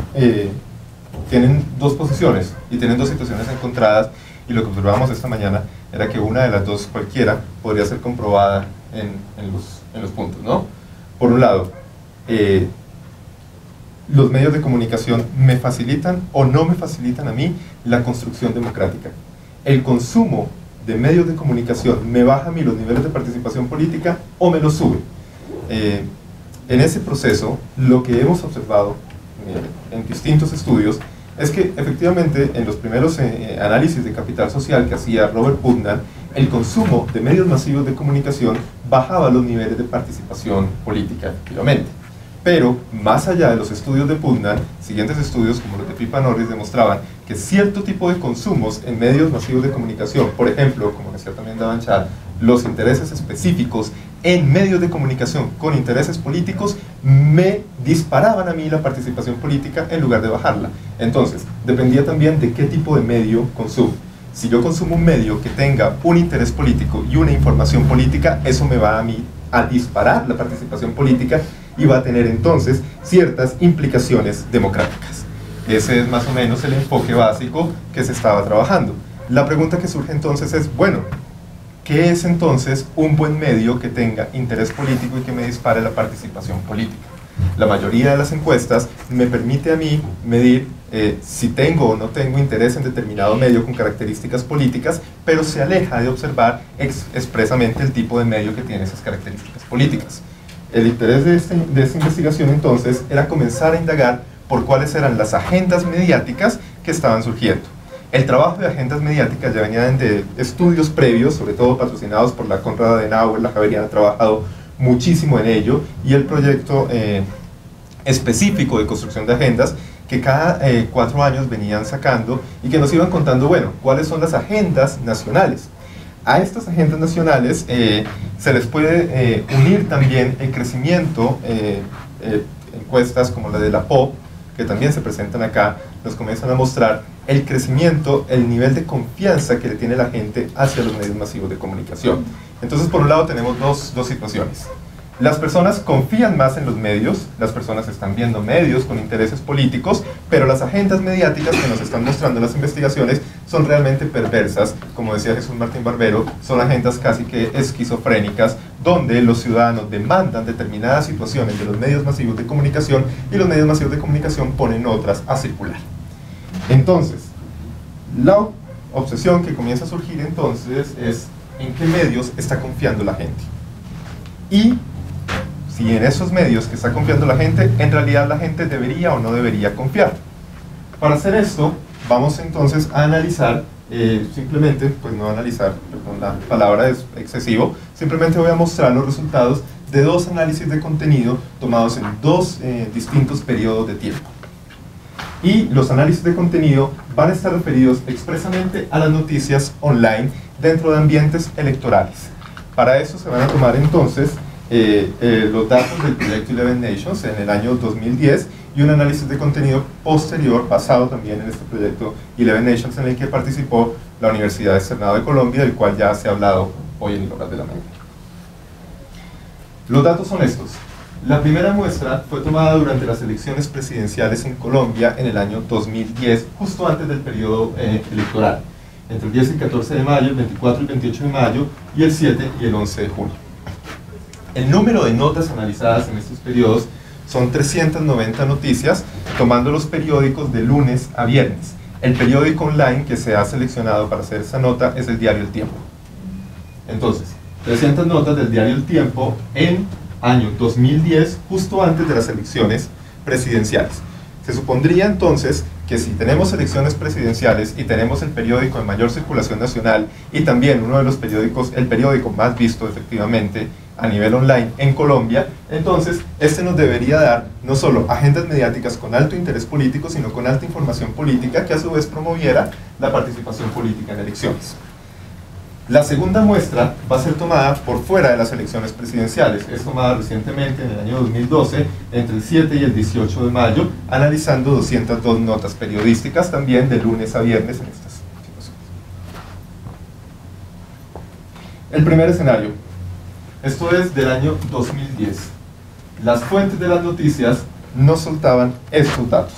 tienen dos posiciones y tienen dos situaciones encontradas, y lo que observamos esta mañana era que una de las dos, cualquiera, podría ser comprobada en los puntos, ¿no? Por un lado, los medios de comunicación me facilitan o no me facilitan a mí la construcción democrática. El consumo de medios de comunicación me baja a mí los niveles de participación política o me los sube. En ese proceso, lo que hemos observado en distintos estudios es que efectivamente en los primeros análisis de capital social que hacía Robert Putnam, el consumo de medios masivos de comunicación bajaba los niveles de participación política, efectivamente. Pero, más allá de los estudios de Putnam, siguientes estudios como los de Pippa Norris demostraban que cierto tipo de consumos en medios masivos de comunicación, por ejemplo, como decía también Davanchar, los intereses específicos en medios de comunicación con intereses políticos me disparaban a mí la participación política en lugar de bajarla. Entonces, dependía también de qué tipo de medio consumo. Si yo consumo un medio que tenga un interés político y una información política, eso me va a mí a disparar la participación política y va a tener entonces ciertas implicaciones democráticas. Ese es más o menos el enfoque básico que se estaba trabajando. La pregunta que surge entonces es, bueno, ¿qué es entonces un buen medio que tenga interés político y que me dispare la participación política? La mayoría de las encuestas me permite a mí medir si tengo o no tengo interés en determinado medio con características políticas, pero se aleja de observar expresamente el tipo de medio que tiene esas características políticas. El interés de esta investigación entonces era comenzar a indagar por cuáles eran las agendas mediáticas que estaban surgiendo. El trabajo de agendas mediáticas ya venía de estudios previos, sobre todo patrocinados por la Konrad Adenauer. La Javeriana ha trabajado muchísimo en ello, y el proyecto específico de construcción de agendas que cada 4 años venían sacando y que nos iban contando, bueno, cuáles son las agendas nacionales. A estas agendas nacionales se les puede unir también el crecimiento, encuestas como la de la POP, que también se presentan acá, nos comienzan a mostrar el crecimiento, el nivel de confianza que le tiene la gente hacia los medios masivos de comunicación. Entonces, por un lado tenemos dos situaciones. Las personas confían más en los medios, las personas están viendo medios con intereses políticos, pero las agendas mediáticas que nos están mostrando las investigaciones son realmente perversas. Como decía Jesús Martín Barbero, son agendas casi que esquizofrénicas, donde los ciudadanos demandan determinadas situaciones de los medios masivos de comunicación y los medios masivos de comunicación ponen otras a circular. Entonces, la obsesión que comienza a surgir entonces es en qué medios está confiando la gente. Y si en esos medios que está confiando la gente, en realidad la gente debería o no debería confiar. Para hacer esto, vamos entonces a analizar, simplemente, pues no analizar, perdón, la palabra es excesivo, simplemente voy a mostrar los resultados de 2 análisis de contenido tomados en 2 distintos periodos de tiempo. Y los análisis de contenido van a estar referidos expresamente a las noticias online dentro de ambientes electorales. Para eso se van a tomar entonces los datos del proyecto 11 Nations en el año 2010 y un análisis de contenido posterior basado también en este proyecto 11 Nations, en el que participó la Universidad Externado de Colombia, del cual ya se ha hablado hoy en Horas de la Mañana. Los datos son estos. La primera muestra fue tomada durante las elecciones presidenciales en Colombia en el año 2010, justo antes del periodo electoral, entre el 10 y el 14 de mayo, el 24 y el 28 de mayo, y el 7 y el 11 de junio. El número de notas analizadas en estos periodos son 390 noticias, tomando los periódicos de lunes a viernes. El periódico online que se ha seleccionado para hacer esa nota es el diario El Tiempo. Entonces, 300 notas del diario El Tiempo en año 2010, justo antes de las elecciones presidenciales. Se supondría entonces que si tenemos elecciones presidenciales y tenemos el periódico de mayor circulación nacional y también uno de los periódicos, el periódico más visto efectivamente a nivel online en Colombia, entonces este nos debería dar no solo agendas mediáticas con alto interés político, sino con alta información política que a su vez promoviera la participación política en elecciones. La segunda muestra va a ser tomada por fuera de las elecciones presidenciales. Es tomada recientemente en el año 2012, entre el 7 y el 18 de mayo, analizando 202 notas periodísticas también de lunes a viernes en estas situaciones. El primer escenario. Esto es del año 2010. Las fuentes de las noticias no soltaban estos datos.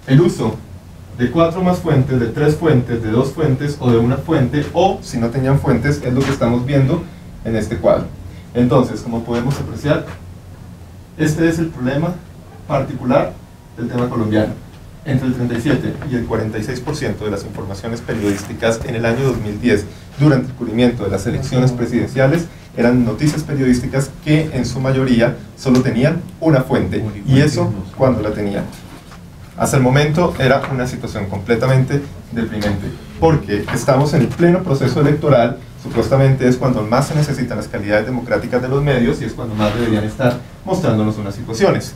El uso de 4 más fuentes, de 3 fuentes, de 2 fuentes o de una fuente, o si no tenían fuentes, es lo que estamos viendo en este cuadro. Entonces, como podemos apreciar, este es el problema particular del tema colombiano. Entre el 37 y el 46% de las informaciones periodísticas en el año 2010, durante el cubrimiento de las elecciones presidenciales, eran noticias periodísticas que en su mayoría solo tenían una fuente, y eso cuando la tenían. Hasta el momento era una situación completamente deprimente, porque estamos en el pleno proceso electoral. Supuestamente es cuando más se necesitan las calidades democráticas de los medios y es cuando más deberían estar mostrándonos unas situaciones.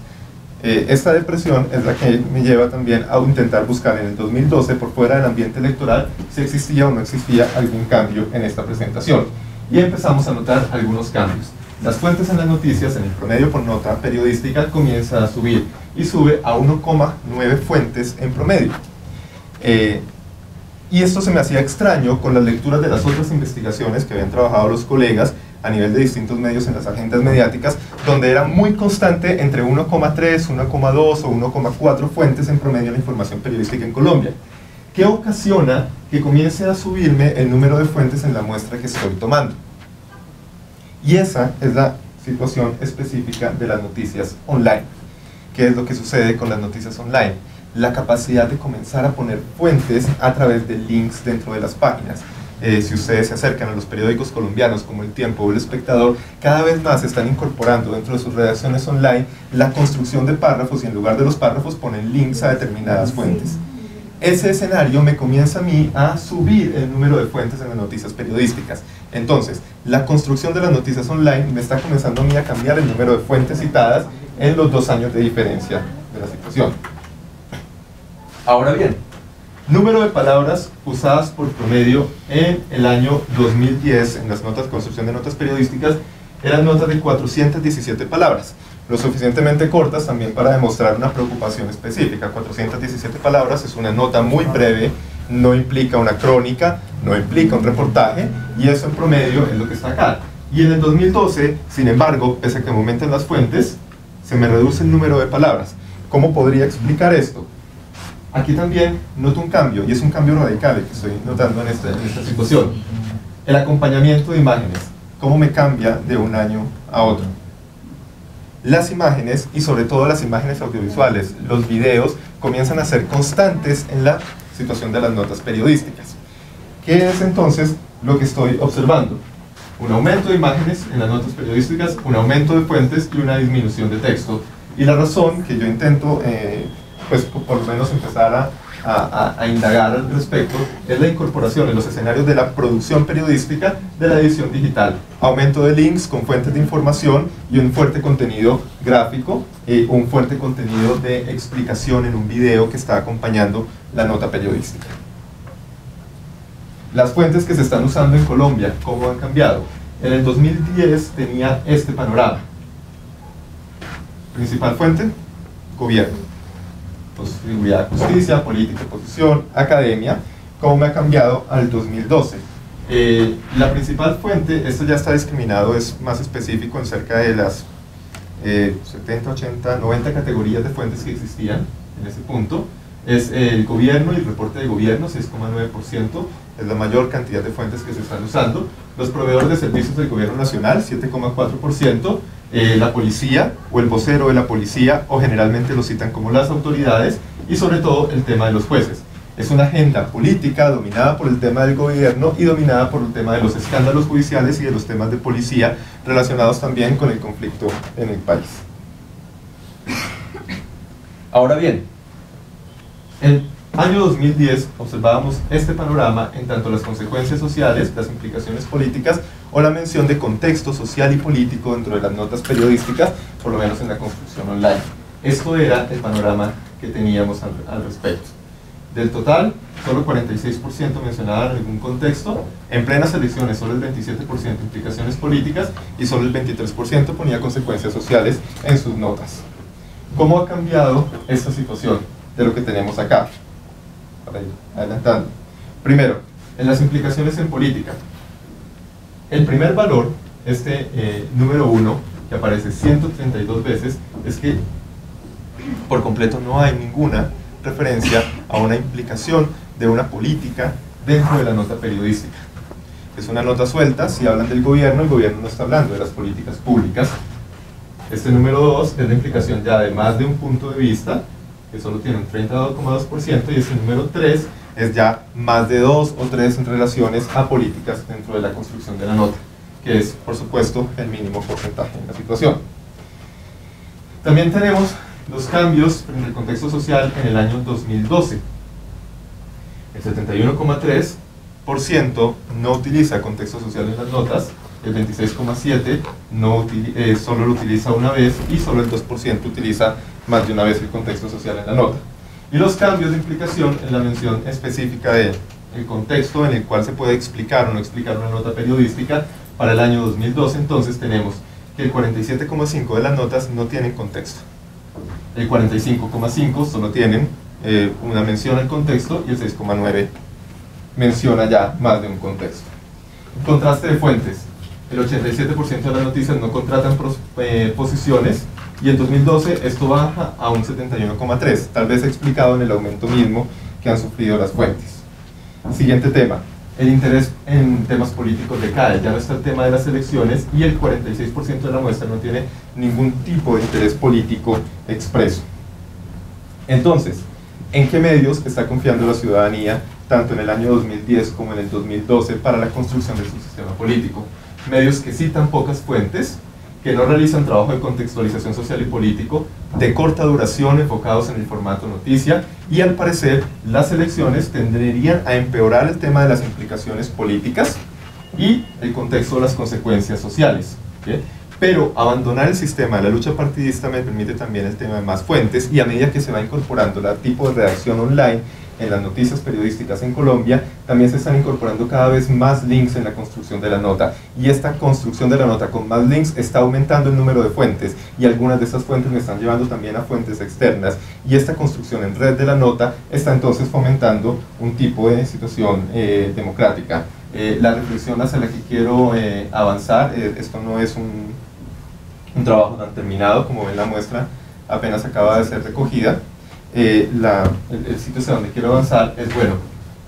Esta depresión es la que me lleva también a intentar buscar en el 2012, por fuera del ambiente electoral, si existía o no existía algún cambio en esta presentación. Y empezamos a notar algunos cambios. Las fuentes en las noticias, en el promedio por nota periodística, comienza a subir y sube a 1,9 fuentes en promedio. Y esto se me hacía extraño con las lecturas de las otras investigaciones que habían trabajado los colegas a nivel de distintos medios en las agendas mediáticas, donde era muy constante entre 1,3, 1,2 o 1,4 fuentes en promedio la información periodística en Colombia. ¿Qué ocasiona que comience a subirme el número de fuentes en la muestra que estoy tomando? Y esa es la situación específica de las noticias online. ¿Qué es lo que sucede con las noticias online? La capacidad de comenzar a poner fuentes a través de links dentro de las páginas. Si ustedes se acercan a los periódicos colombianos como El Tiempo o El Espectador, cada vez más están incorporando dentro de sus redacciones online la construcción de párrafos y en lugar de los párrafos ponen links a determinadas fuentes. Ese escenario me comienza a mí a subir el número de fuentes en las noticias periodísticas. Entonces, la construcción de las noticias online me está comenzando a mí a cambiar el número de fuentes citadas en los 2 años de diferencia de la situación. Ahora bien, número de palabras usadas por promedio en el año 2010 en las notas de construcción de notas periodísticas eran notas de 417 palabras, lo suficientemente cortas también para demostrar una preocupación específica. 417 palabras es una nota muy breve, no implica una crónica, no implica un reportaje, y eso en promedio es lo que está acá. Y en el 2012, sin embargo, pese a que aumentan las fuentes, se me reduce el número de palabras. ¿Cómo podría explicar esto? Aquí también noto un cambio, y es un cambio radical el que estoy notando en esta situación. El acompañamiento de imágenes, ¿cómo me cambia de un año a otro? Las imágenes, y sobre todo las imágenes audiovisuales, los videos, comienzan a ser constantes en la situación de las notas periodísticas. ¿Qué es entonces lo que estoy observando? Un aumento de imágenes en las notas periodísticas, un aumento de fuentes y una disminución de texto. Y la razón que yo intento, pues por lo menos empezar a indagar al respecto, es la incorporación en los escenarios de la producción periodística de la edición digital. Aumento de links con fuentes de información y un fuerte contenido gráfico, un fuerte contenido de explicación en un video que está acompañando la nota periodística. Las fuentes que se están usando en Colombia, ¿cómo han cambiado? En el 2010 tenía este panorama. Principal fuente, gobierno. Seguridad, justicia, política, oposición, academia. ¿Cómo me ha cambiado al 2012? La principal fuente, esto ya está discriminado, es más específico en cerca de las 70, 80, 90 categorías de fuentes que existían en ese punto. Es el gobierno y el reporte de gobierno, 6,9%, es la mayor cantidad de fuentes que se están usando. Los proveedores de servicios del gobierno nacional, 7,4%. La policía o el vocero de la policía, o generalmente lo citan como las autoridades, y sobre todo el tema de los jueces. Es una agenda política dominada por el tema del gobierno y dominada por el tema de los escándalos judiciales y de los temas de policía relacionados también con el conflicto en el país. Ahora bien, en año 2010 observábamos este panorama en tanto las consecuencias sociales, las implicaciones políticas o la mención de contexto social y político dentro de las notas periodísticas, por lo menos en la construcción online. Esto era el panorama que teníamos al respecto. Del total, solo 46% mencionaba en algún contexto, en plenas elecciones solo el 27% implicaciones políticas y solo el 23% ponía consecuencias sociales en sus notas. ¿Cómo ha cambiado esta situación de lo que tenemos acá? Para ir adelantando. Primero, en las implicaciones en política. El primer valor, número 1, que aparece 132 veces, es que por completo no hay ninguna referencia a una implicación de una política dentro de la nota periodística. Es una nota suelta, si hablan del gobierno, el gobierno no está hablando de las políticas públicas. Este número 2 es la implicación ya de más de un punto de vista, que solo tiene un 32,2%, y este número 3 es ya más de 2 o 3 relaciones a políticas dentro de la construcción de la nota, que es, por supuesto, el mínimo porcentaje en la situación. También tenemos los cambios en el contexto social en el año 2012. El 71,3% no utiliza contexto social en las notas, el 26,7% solo lo utiliza una vez y solo el 2% utiliza más de una vez el contexto social en la nota. Y los cambios de implicación en la mención específica del contexto en el cual se puede explicar o no explicar una nota periodística. Para el año 2012 entonces tenemos que el 47,5% de las notas no tienen contexto, el 45,5% solo tienen una mención al contexto y el 6,9% menciona ya más de un contexto. Contraste de fuentes. el 87% de las noticias no contratan posiciones, y en 2012 esto baja a un 71,3%, tal vez explicado en el aumento mismo que han sufrido las fuentes. Siguiente tema, el interés en temas políticos decae, ya no está el tema de las elecciones, y el 46% de la muestra no tiene ningún tipo de interés político expreso. Entonces, ¿en qué medios está confiando la ciudadanía, tanto en el año 2010 como en el 2012, para la construcción de su sistema político? Medios que citan pocas fuentes, que no realizan trabajo de contextualización social y político, de corta duración, enfocados en el formato noticia, y al parecer las elecciones tenderían a empeorar el tema de las implicaciones políticas y el contexto de las consecuencias sociales, ¿sí? Pero abandonar el sistema de la lucha partidista me permite también el tema de más fuentes, y a medida que se va incorporando el tipo de redacción online en las noticias periodísticas en Colombia, también se están incorporando cada vez más links en la construcción de la nota, y esta construcción de la nota con más links está aumentando el número de fuentes, y algunas de esas fuentes me están llevando también a fuentes externas, y esta construcción en red de la nota está entonces fomentando un tipo de situación democrática. La reflexión hacia la que quiero avanzar, esto no es un trabajo tan terminado, como ven la muestra apenas acaba de ser recogida. El sitio hacia donde quiero avanzar es, bueno,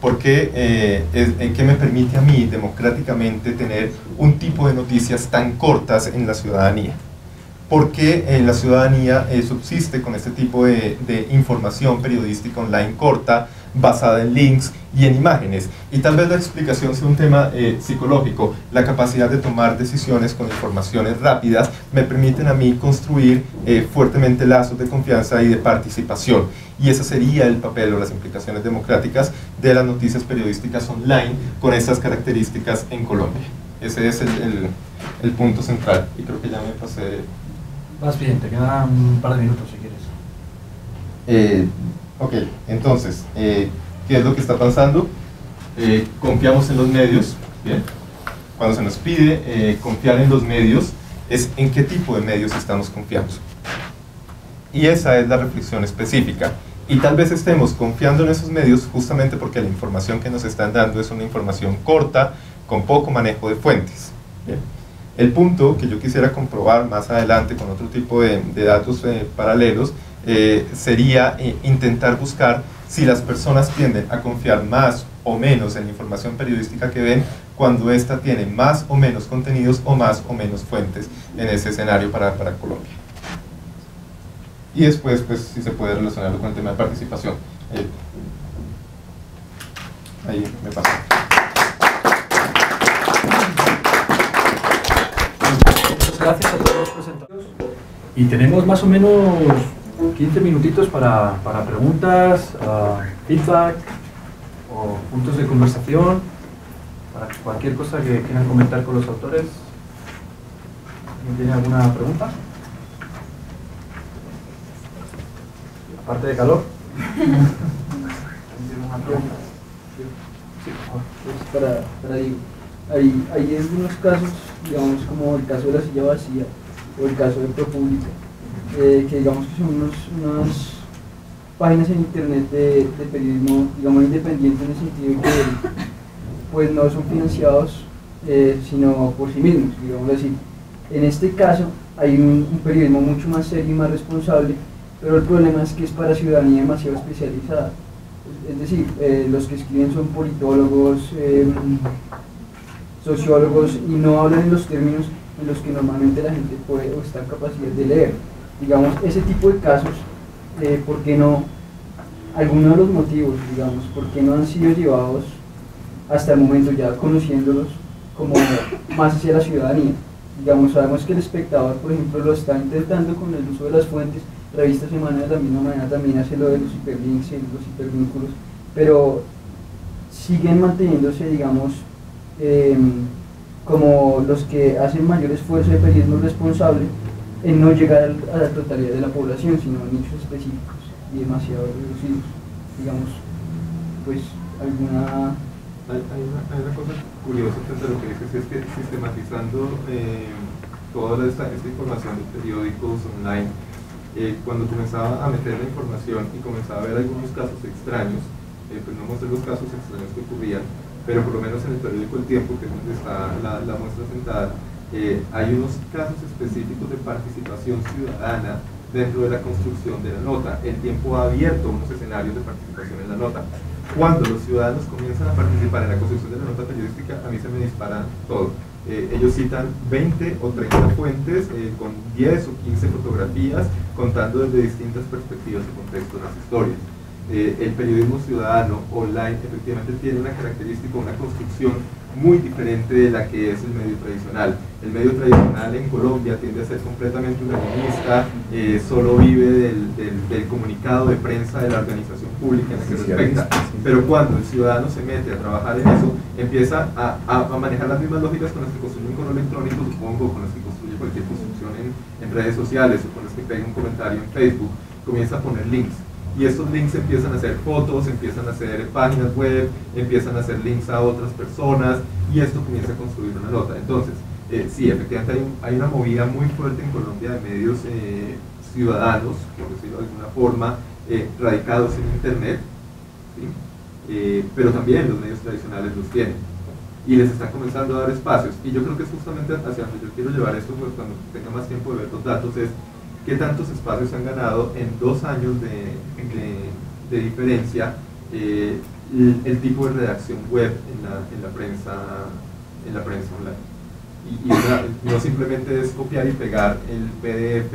porque en qué me permite a mí democráticamente tener un tipo de noticias tan cortas en la ciudadanía. Porque la ciudadanía subsiste con este tipo de información periodística online corta, basada en links y en imágenes, y tal vez la explicación sea un tema psicológico. La capacidad de tomar decisiones con informaciones rápidas me permiten a mí construir fuertemente lazos de confianza y de participación, y ese sería el papel o las implicaciones democráticas de las noticias periodísticas online con estas características en Colombia. Ese es el punto central, y creo que ya me pasé. Vas bien, te quedan un par de minutos si quieres. Ok, entonces, ¿qué es lo que está pasando? Confiamos en los medios, ¿bien? Cuando se nos pide confiar en los medios, es en qué tipo de medios estamos confiando. Y esa es la reflexión específica. Y tal vez estemos confiando en esos medios justamente porque la información que nos están dando es una información corta, con poco manejo de fuentes, ¿bien? El punto que yo quisiera comprobar más adelante con otro tipo de datos paralelos sería intentar buscar si las personas tienden a confiar más o menos en la información periodística que ven cuando ésta tiene más o menos contenidos o más o menos fuentes en ese escenario para Colombia. Y después, pues, si se puede relacionarlo con el tema de participación. Ahí me pasó. Gracias a todos los presentadores. Y tenemos más o menos 15 minutitos para preguntas, feedback o puntos de conversación, para cualquier cosa que quieran comentar con los autores. ¿Alguien tiene alguna pregunta? Aparte de calor. Pues para Diego, hay algunos casos, digamos como el caso de la silla vacía o el caso de ProPublica, que digamos que son unas páginas en internet de periodismo, digamos, independiente, en el sentido de que pues no son financiados sino por sí mismos, digamos así. En este caso hay un periodismo mucho más serio y más responsable, pero el problema es que es para ciudadanía demasiado especializada. Es decir, los que escriben son politólogos, sociólogos, y no hablan en los términos en los que normalmente la gente puede o está en capacidad de leer. Digamos, ese tipo de casos, ¿por qué no? Algunos de los motivos, digamos, ¿por qué no han sido llevados hasta el momento, ya conociéndolos, como más hacia la ciudadanía? Digamos, sabemos que el espectador, por ejemplo, lo está intentando con el uso de las fuentes. Revista Semana de la misma manera también hace lo de los hiperlinks y los hipervínculos, pero siguen manteniéndose, digamos, como los que hacen mayor esfuerzo de periodismo responsable en no llegar a la totalidad de la población, sino a nichos específicos y demasiado reducidos. Digamos, pues alguna... Hay una cosa curiosa frente a lo que dices, es que sistematizando toda esta información de periódicos online, cuando comenzaba a meter la información y comenzaba a ver algunos casos extraños, pues no mostré los casos extraños que ocurrían, pero por lo menos en el periódico El Tiempo, que es donde está la muestra sentada, hay unos casos específicos de participación ciudadana dentro de la construcción de la nota. El Tiempo ha abierto unos escenarios de participación en la nota. Cuando los ciudadanos comienzan a participar en la construcción de la nota periodística, a mí se me dispara todo. Ellos citan 20 o 30 fuentes con 10 o 15 fotografías, contando desde distintas perspectivas y contextos las historias. El periodismo ciudadano online efectivamente tiene una característica, una construcción muy diferente de la que es el medio tradicional. El medio tradicional en Colombia tiende a ser completamente unanimista, solo vive del comunicado de prensa de la organización pública en la que respecta. Pero cuando el ciudadano se mete a trabajar en eso, empieza a manejar las mismas lógicas con las que construye un correo electrónico, supongo, con las que construye cualquier construcción en redes sociales o con las que pega un comentario en Facebook, comienza a poner links. Y estos links empiezan a hacer fotos, empiezan a hacer páginas web, empiezan a hacer links a otras personas, y esto comienza a construir una nota. Entonces, sí, efectivamente hay una movida muy fuerte en Colombia de medios ciudadanos, por decirlo de alguna forma, radicados en Internet, ¿sí? Pero también los medios tradicionales los tienen, y les están comenzando a dar espacios. Y yo creo que es justamente hacia donde yo quiero llevar esto, pues cuando tenga más tiempo de ver los datos, es qué tantos espacios han ganado en 2 años de diferencia el tipo de redacción web en la prensa online. Y no simplemente es copiar y pegar el PDF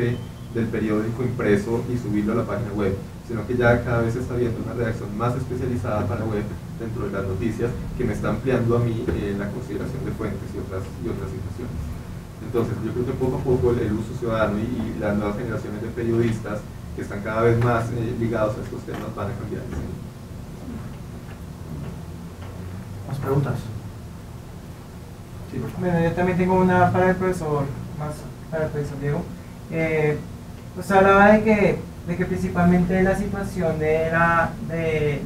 del periódico impreso y subirlo a la página web, sino que ya cada vez está habiendo una redacción más especializada para web dentro de las noticias, que me está ampliando a mí la consideración de fuentes y otras situaciones. Entonces, yo creo que poco a poco el uso ciudadano y las nuevas generaciones de periodistas que están cada vez más ligados a estos temas van a cambiar. ¿Sí? ¿Más preguntas? Sí, por favor. Bueno, yo también tengo una para el profesor, más para el profesor Diego. Pues hablaba de que principalmente la situación de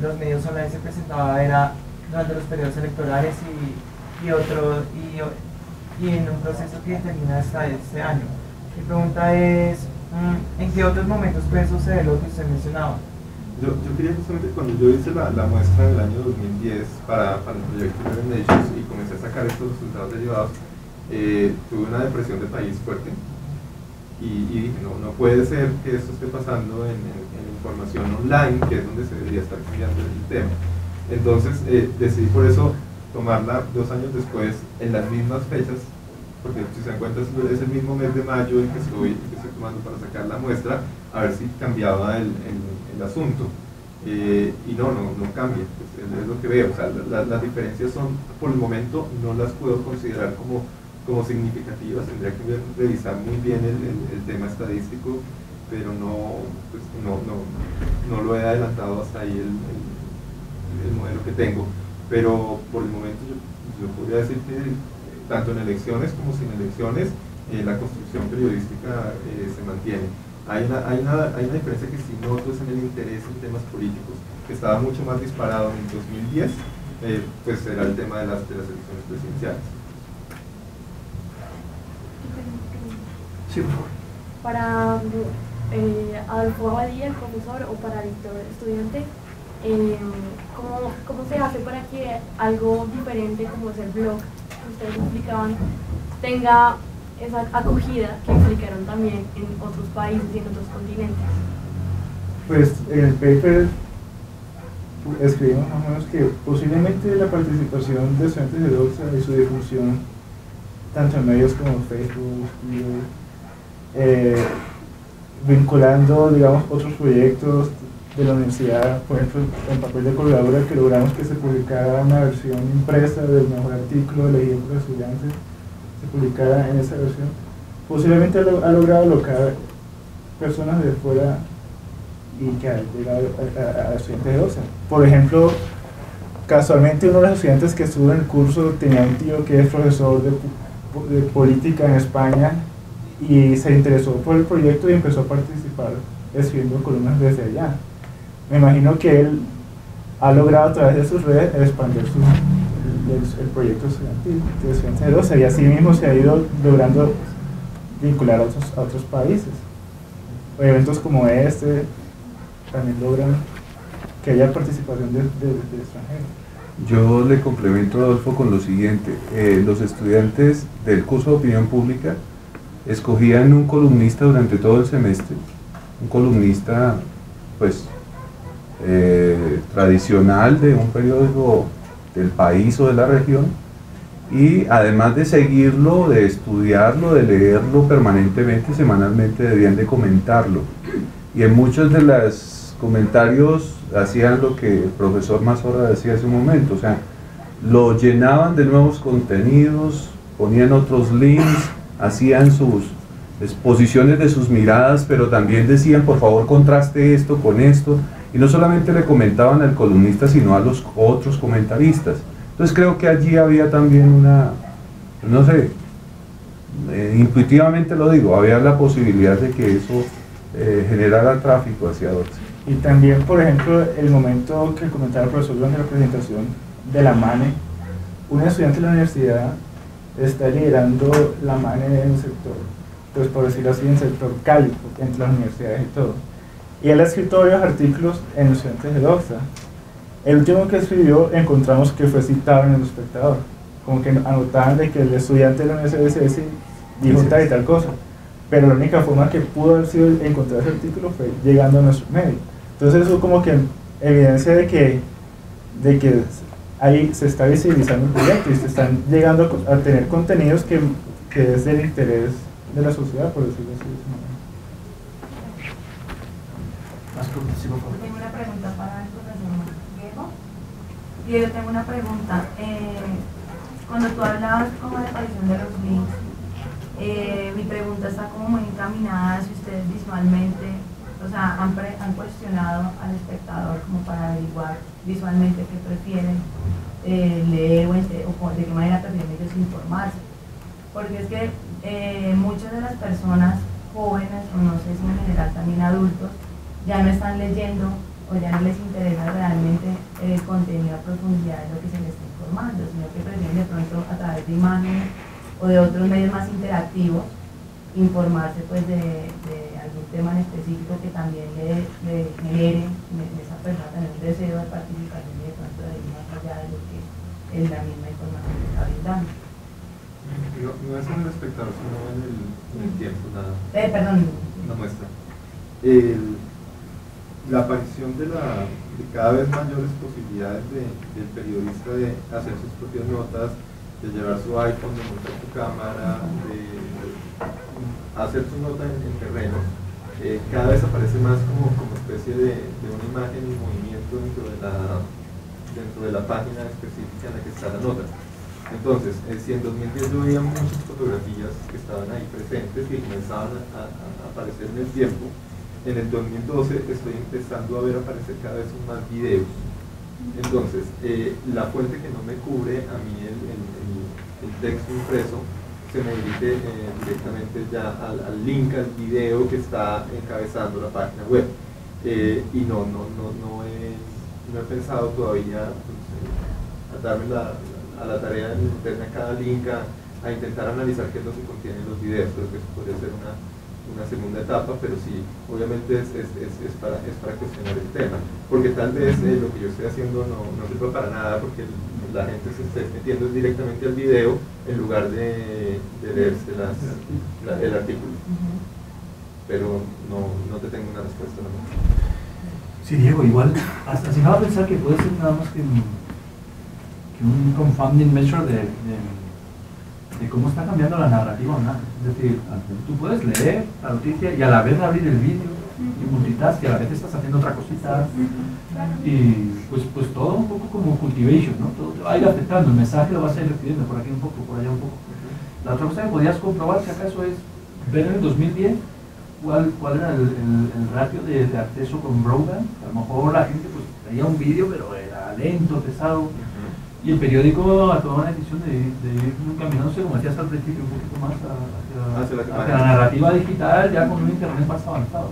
los medios online se presentaba era durante los periodos electorales y en un proceso que termina hasta este año. Mi pregunta es, ¿en qué otros momentos puede suceder lo que usted mencionaba? Yo quería justamente, cuando yo hice la muestra en el año 2010 para el proyecto Eleven Nations y comencé a sacar estos resultados derivados, tuve una depresión de país fuerte y dije, no puede ser que esto esté pasando en información online, que es donde se debería estar cambiando el tema. Entonces decidí por eso tomarla 2 años después en las mismas fechas, porque si se dan cuenta es el mismo mes de mayo en que estoy tomando para sacar la muestra, a ver si cambiaba el asunto. Y no cambia, pues, es lo que veo. O sea, las diferencias son, por el momento no las puedo considerar como significativas, tendría que revisar muy bien el tema estadístico, pero no lo he adelantado hasta ahí el modelo que tengo. Pero por el momento yo podría decir que tanto en elecciones como sin elecciones la construcción periodística se mantiene. Hay una diferencia que sí noto es en el interés en temas políticos, que estaba mucho más disparado en el 2010, pues era el tema de las elecciones presidenciales. Sí, por favor. Para Adolfo Abadía, el profesor, o para Víctor, estudiante, ¿cómo se hace para que algo diferente como es el blog que ustedes explicaban tenga esa acogida que explicaron también en otros países y en otros continentes? Pues en el paper escribimos más o menos que posiblemente la participación de estudiantes de Doxa y su difusión tanto en medios como Facebook, vinculando, digamos, otros proyectos de la universidad, por ejemplo, en papel de colgadura, que logramos que se publicara una versión impresa del mejor artículo elegido por los estudiantes, se publicara en esa versión. Posiblemente ha logrado alocar personas de fuera y que ha llegado a estudiantes de Doxa. Por ejemplo, casualmente uno de los estudiantes que estuvo en el curso tenía un tío que es profesor de política en España y se interesó por el proyecto y empezó a participar escribiendo columnas desde allá. Me imagino que él ha logrado a través de sus redes expandir el proyecto estudiantil de estudiantes de Doxa, y así mismo se ha ido logrando vincular a otros países. Eventos como este también logran que haya participación de extranjeros. Yo le complemento, Adolfo, con lo siguiente. Los estudiantes del curso de opinión pública escogían un columnista durante todo el semestre, un columnista pues tradicional de un periódico del país o de la región, y además de seguirlo, de estudiarlo, de leerlo permanentemente, semanalmente, debían de comentarlo. Y en muchos de los comentarios hacían lo que el profesor Mazorra decía hace un momento, o sea, lo llenaban de nuevos contenidos, ponían otros links, hacían sus exposiciones de sus miradas, pero también decían, por favor, contraste esto con esto, y no solamente le comentaban al columnista, sino a los otros comentaristas. Entonces creo que allí había también una, no sé, intuitivamente lo digo, había la posibilidad de que eso generara tráfico hacia Doce. Y también, por ejemplo, el momento que comentaba el profesor durante la presentación de la MANE, un estudiante de la universidad está liderando la MANE en un sector, pues por decirlo así, en el sector cálido, entre las universidades y todo. Y él ha escrito varios artículos en los estudiantes de Doxa. El último que escribió encontramos que fue citado en El Espectador, como que anotaban de que el estudiante de la Universidad de CS dijo tal y tal cosa, pero la única forma que pudo haber sido encontrar ese artículo fue llegando a nuestro medio. Entonces eso como que evidencia de que ahí se está visibilizando el proyecto y se están llegando a tener contenidos que es del interés de la sociedad, por decirlo así. Tengo una pregunta para el profesor Diego. Diego, tengo una pregunta. Cuando tú hablabas como de aparición de los links, mi pregunta está como muy encaminada si ustedes visualmente, o sea, han cuestionado al espectador como para averiguar visualmente qué prefieren leer o de qué manera prefieren ellos informarse. Porque es que muchas de las personas jóvenes, o no sé si en general también adultos, ya no están leyendo o ya no les interesa realmente el contenido a profundidad de lo que se les está informando, sino que prefieren de pronto a través de imágenes o de otros medios más interactivos informarse pues de algún tema en específico que también le genere en esa persona tener un deseo de participación y de pronto de ir más allá de lo que es la misma información que está brindando. No es en El Espectador, sino en el tiempo, Perdón. la muestra. La aparición de cada vez mayores posibilidades del periodista de hacer sus propias notas, de llevar su iPhone, de montar su cámara, de hacer su nota en terreno, cada vez aparece más como especie de una imagen en movimiento dentro de la página específica en la que está la nota. Entonces, si en 2010 yo veía muchas fotografías que estaban ahí presentes y comenzaban a aparecer en el tiempo, en el 2012 estoy empezando a ver aparecer cada vez más videos. Entonces, la fuente que no me cubre a mí el texto impreso se me dirige directamente ya al link, al video que está encabezando la página web. Y no he pensado todavía a darme a la tarea de meterme a cada link a intentar analizar qué es lo que contienen los videos. Creo que eso podría ser una segunda etapa, pero sí, obviamente es para cuestionar el tema, porque tal vez lo que yo estoy haciendo no sirve para nada, porque la gente se esté metiendo directamente al video en lugar de leerse el artículo. Pero no te tengo una respuesta. ¿No? Sí, Diego, igual, hasta si vas a pensar que puede ser nada más que un confounding measure de cómo está cambiando la narrativa online. Es decir, tú puedes leer la noticia y a la vez abrir el vídeo y multitask, y a la vez estás haciendo otra cosita, y pues todo un poco como cultivation, ¿no? Todo te va a ir afectando, el mensaje lo vas a ir recibiendo por aquí un poco, por allá un poco. La otra cosa que podías comprobar, si acaso, es ver en el 2010 cuál era el ratio de acceso con broadband. A lo mejor la gente pues veía un vídeo, pero era lento, pesado. Y el periódico tomaba una decisión de ir encaminándose, como decías al principio, un poquito más hacia la narrativa digital, ya con un internet más avanzado.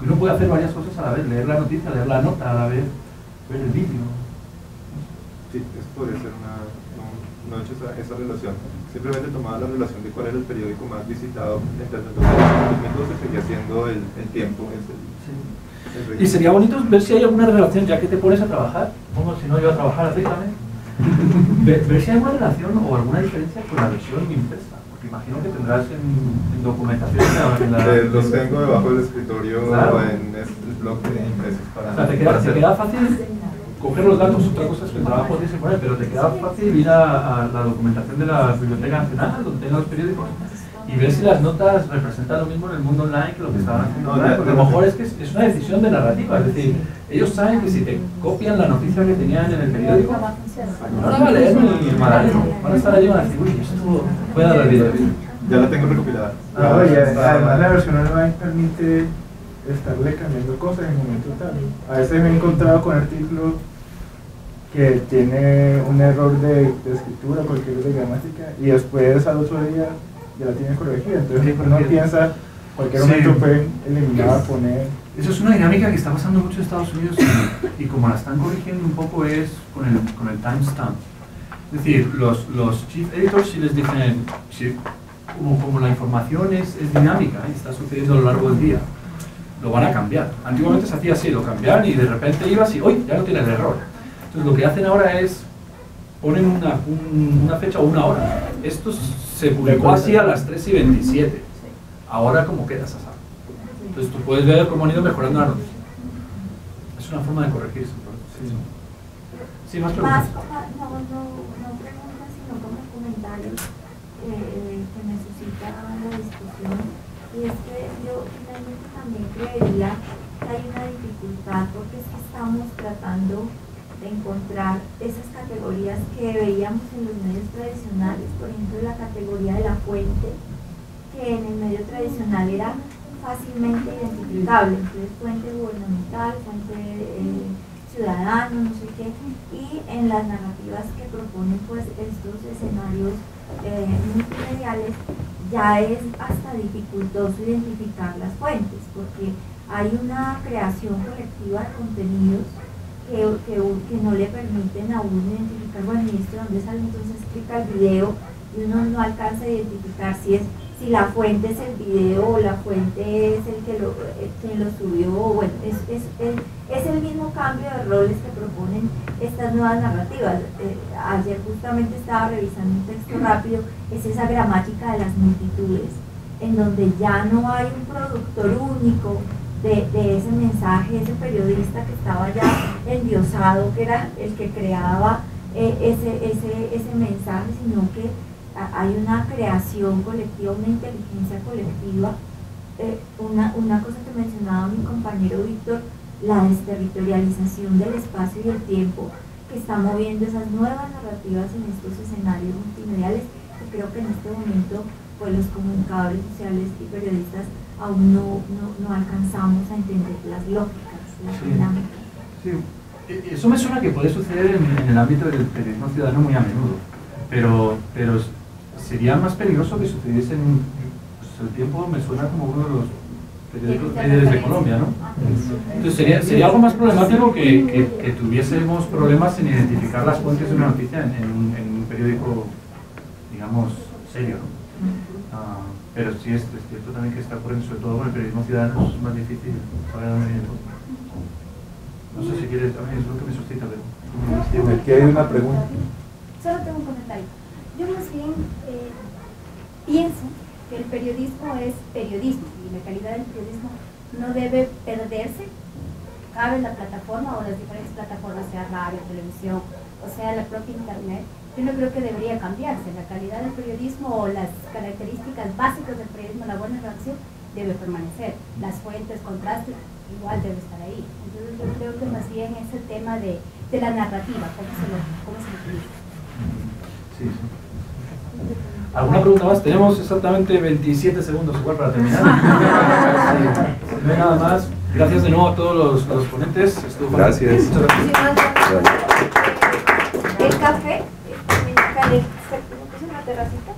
Uno puede hacer varias cosas a la vez, leer la noticia, leer la nota, a la vez ver el vídeo. Sí, eso podría ser no he hecho esa relación. Simplemente tomaba la relación de cuál era el periódico más visitado entre el 2012, seguía siendo el tiempo. Y sería bonito ver si hay alguna relación, ya que te pones a trabajar, como si no yo a trabajar, así también. ver si hay alguna relación o alguna diferencia con la versión impresa, porque imagino que tendrás en documentación los tengo debajo del escritorio, claro, en el blog de impresos para... O sea, te queda fácil coger los datos, otra cosa es que el trabajo tienes que poner, pero te queda fácil ir a la documentación de la Biblioteca Nacional, donde tengan los periódicos, y ver si las notas representan lo mismo en el mundo online que lo que estaban haciendo online, porque a lo mejor es que es una decisión de narrativa, es decir, ellos saben que si te copian la noticia que tenían en el periódico, no la va a leer ni el Magdaleno, van a estar allí y van a decir, uy, esto puede dar el video. Ya la tengo recopilada. Y además la versión online permite estarle cambiando cosas en el momento tal. A veces me he encontrado con artículos que tiene un error de escritura, cualquier de gramática, y después al otro día ya la tienen corregida. Entonces uno piensa, cualquier momento pueden eliminar, poner... Eso es una dinámica que está pasando mucho en Estados Unidos y como la están corrigiendo un poco es con el timestamp. Es decir, los chief editors si les dicen, si, como la información es dinámica y está sucediendo a lo largo del día, lo van a cambiar. Antiguamente se hacía así, lo cambiaban y de repente ibas y ¡uy! Ya no tienes el error. Entonces lo que hacen ahora es ponen una fecha o una hora. Esto se publicó así a las 3:27. Ahora ¿cómo quedas, Sasa? Entonces tú puedes ver cómo han ido mejorando la noticia. Es una forma de corregir eso. Sí, más preguntas. No preguntas, sino como comentarios que me suscita la discusión. Y es que yo finalmente también creería que hay una dificultad porque es que estamos tratando de encontrar esas categorías que veíamos en los medios tradicionales, por ejemplo la categoría de la fuente, que en el medio tradicional era fácilmente identificable, entonces fuente gubernamental, fuente ciudadano, no sé qué, y en las narrativas que proponen pues estos escenarios multimediales ya es hasta dificultoso identificar las fuentes, porque hay una creación colectiva de contenidos que no le permiten a uno identificar, bueno, ¿y esto de dónde sale? Entonces clica el video y uno no alcanza a identificar si la fuente es el video o la fuente es el que lo subió. Bueno, es el mismo cambio de roles que proponen estas nuevas narrativas. Ayer justamente estaba revisando un texto rápido, es esa gramática de las multitudes, en donde ya no hay un productor único de ese mensaje, ese periodista que estaba ya endiosado, que era el que creaba ese mensaje, sino que hay una creación colectiva, una inteligencia colectiva. Una cosa que mencionaba mi compañero Víctor, la desterritorialización del espacio y el tiempo, que está moviendo esas nuevas narrativas en estos escenarios multimediales, que creo que en este momento pues los comunicadores sociales y periodistas aún no alcanzamos a entender las lógicas, las dinámicas. Sí. Eso me suena que puede suceder en el ámbito del periodismo ciudadano muy a menudo, pero sería más peligroso que sucediese en pues el Tiempo me suena como uno de los periódicos líderes de Colombia, ¿no? Entonces sería algo más problemático que tuviésemos problemas en identificar las fuentes de una noticia en un periódico, digamos, serio, ¿no? Pero sí es cierto también que está ocurriendo, sobre todo con el periodismo ciudadano, es más difícil saber dónde viene todo. No sé si quieres, también es lo que me suscita, pero... Aquí hay una pregunta. Solo tengo un comentario. Yo más bien pienso que el periodismo es periodismo y la calidad del periodismo no debe perderse. Cabe la plataforma o las diferentes plataformas, sea radio, televisión, o sea la propia internet. Yo no creo que debería cambiarse. La calidad del periodismo o las características básicas del periodismo, la buena redacción, debe permanecer. Las fuentes, contrastes, igual debe estar ahí. Entonces yo creo que más bien es el tema de la narrativa, cómo se utiliza. Sí. ¿Alguna pregunta más? Tenemos exactamente 27 segundos igual para terminar. Si no hay nada más, gracias de nuevo a todos los ponentes. Gracias. El café, se puso en la terracita.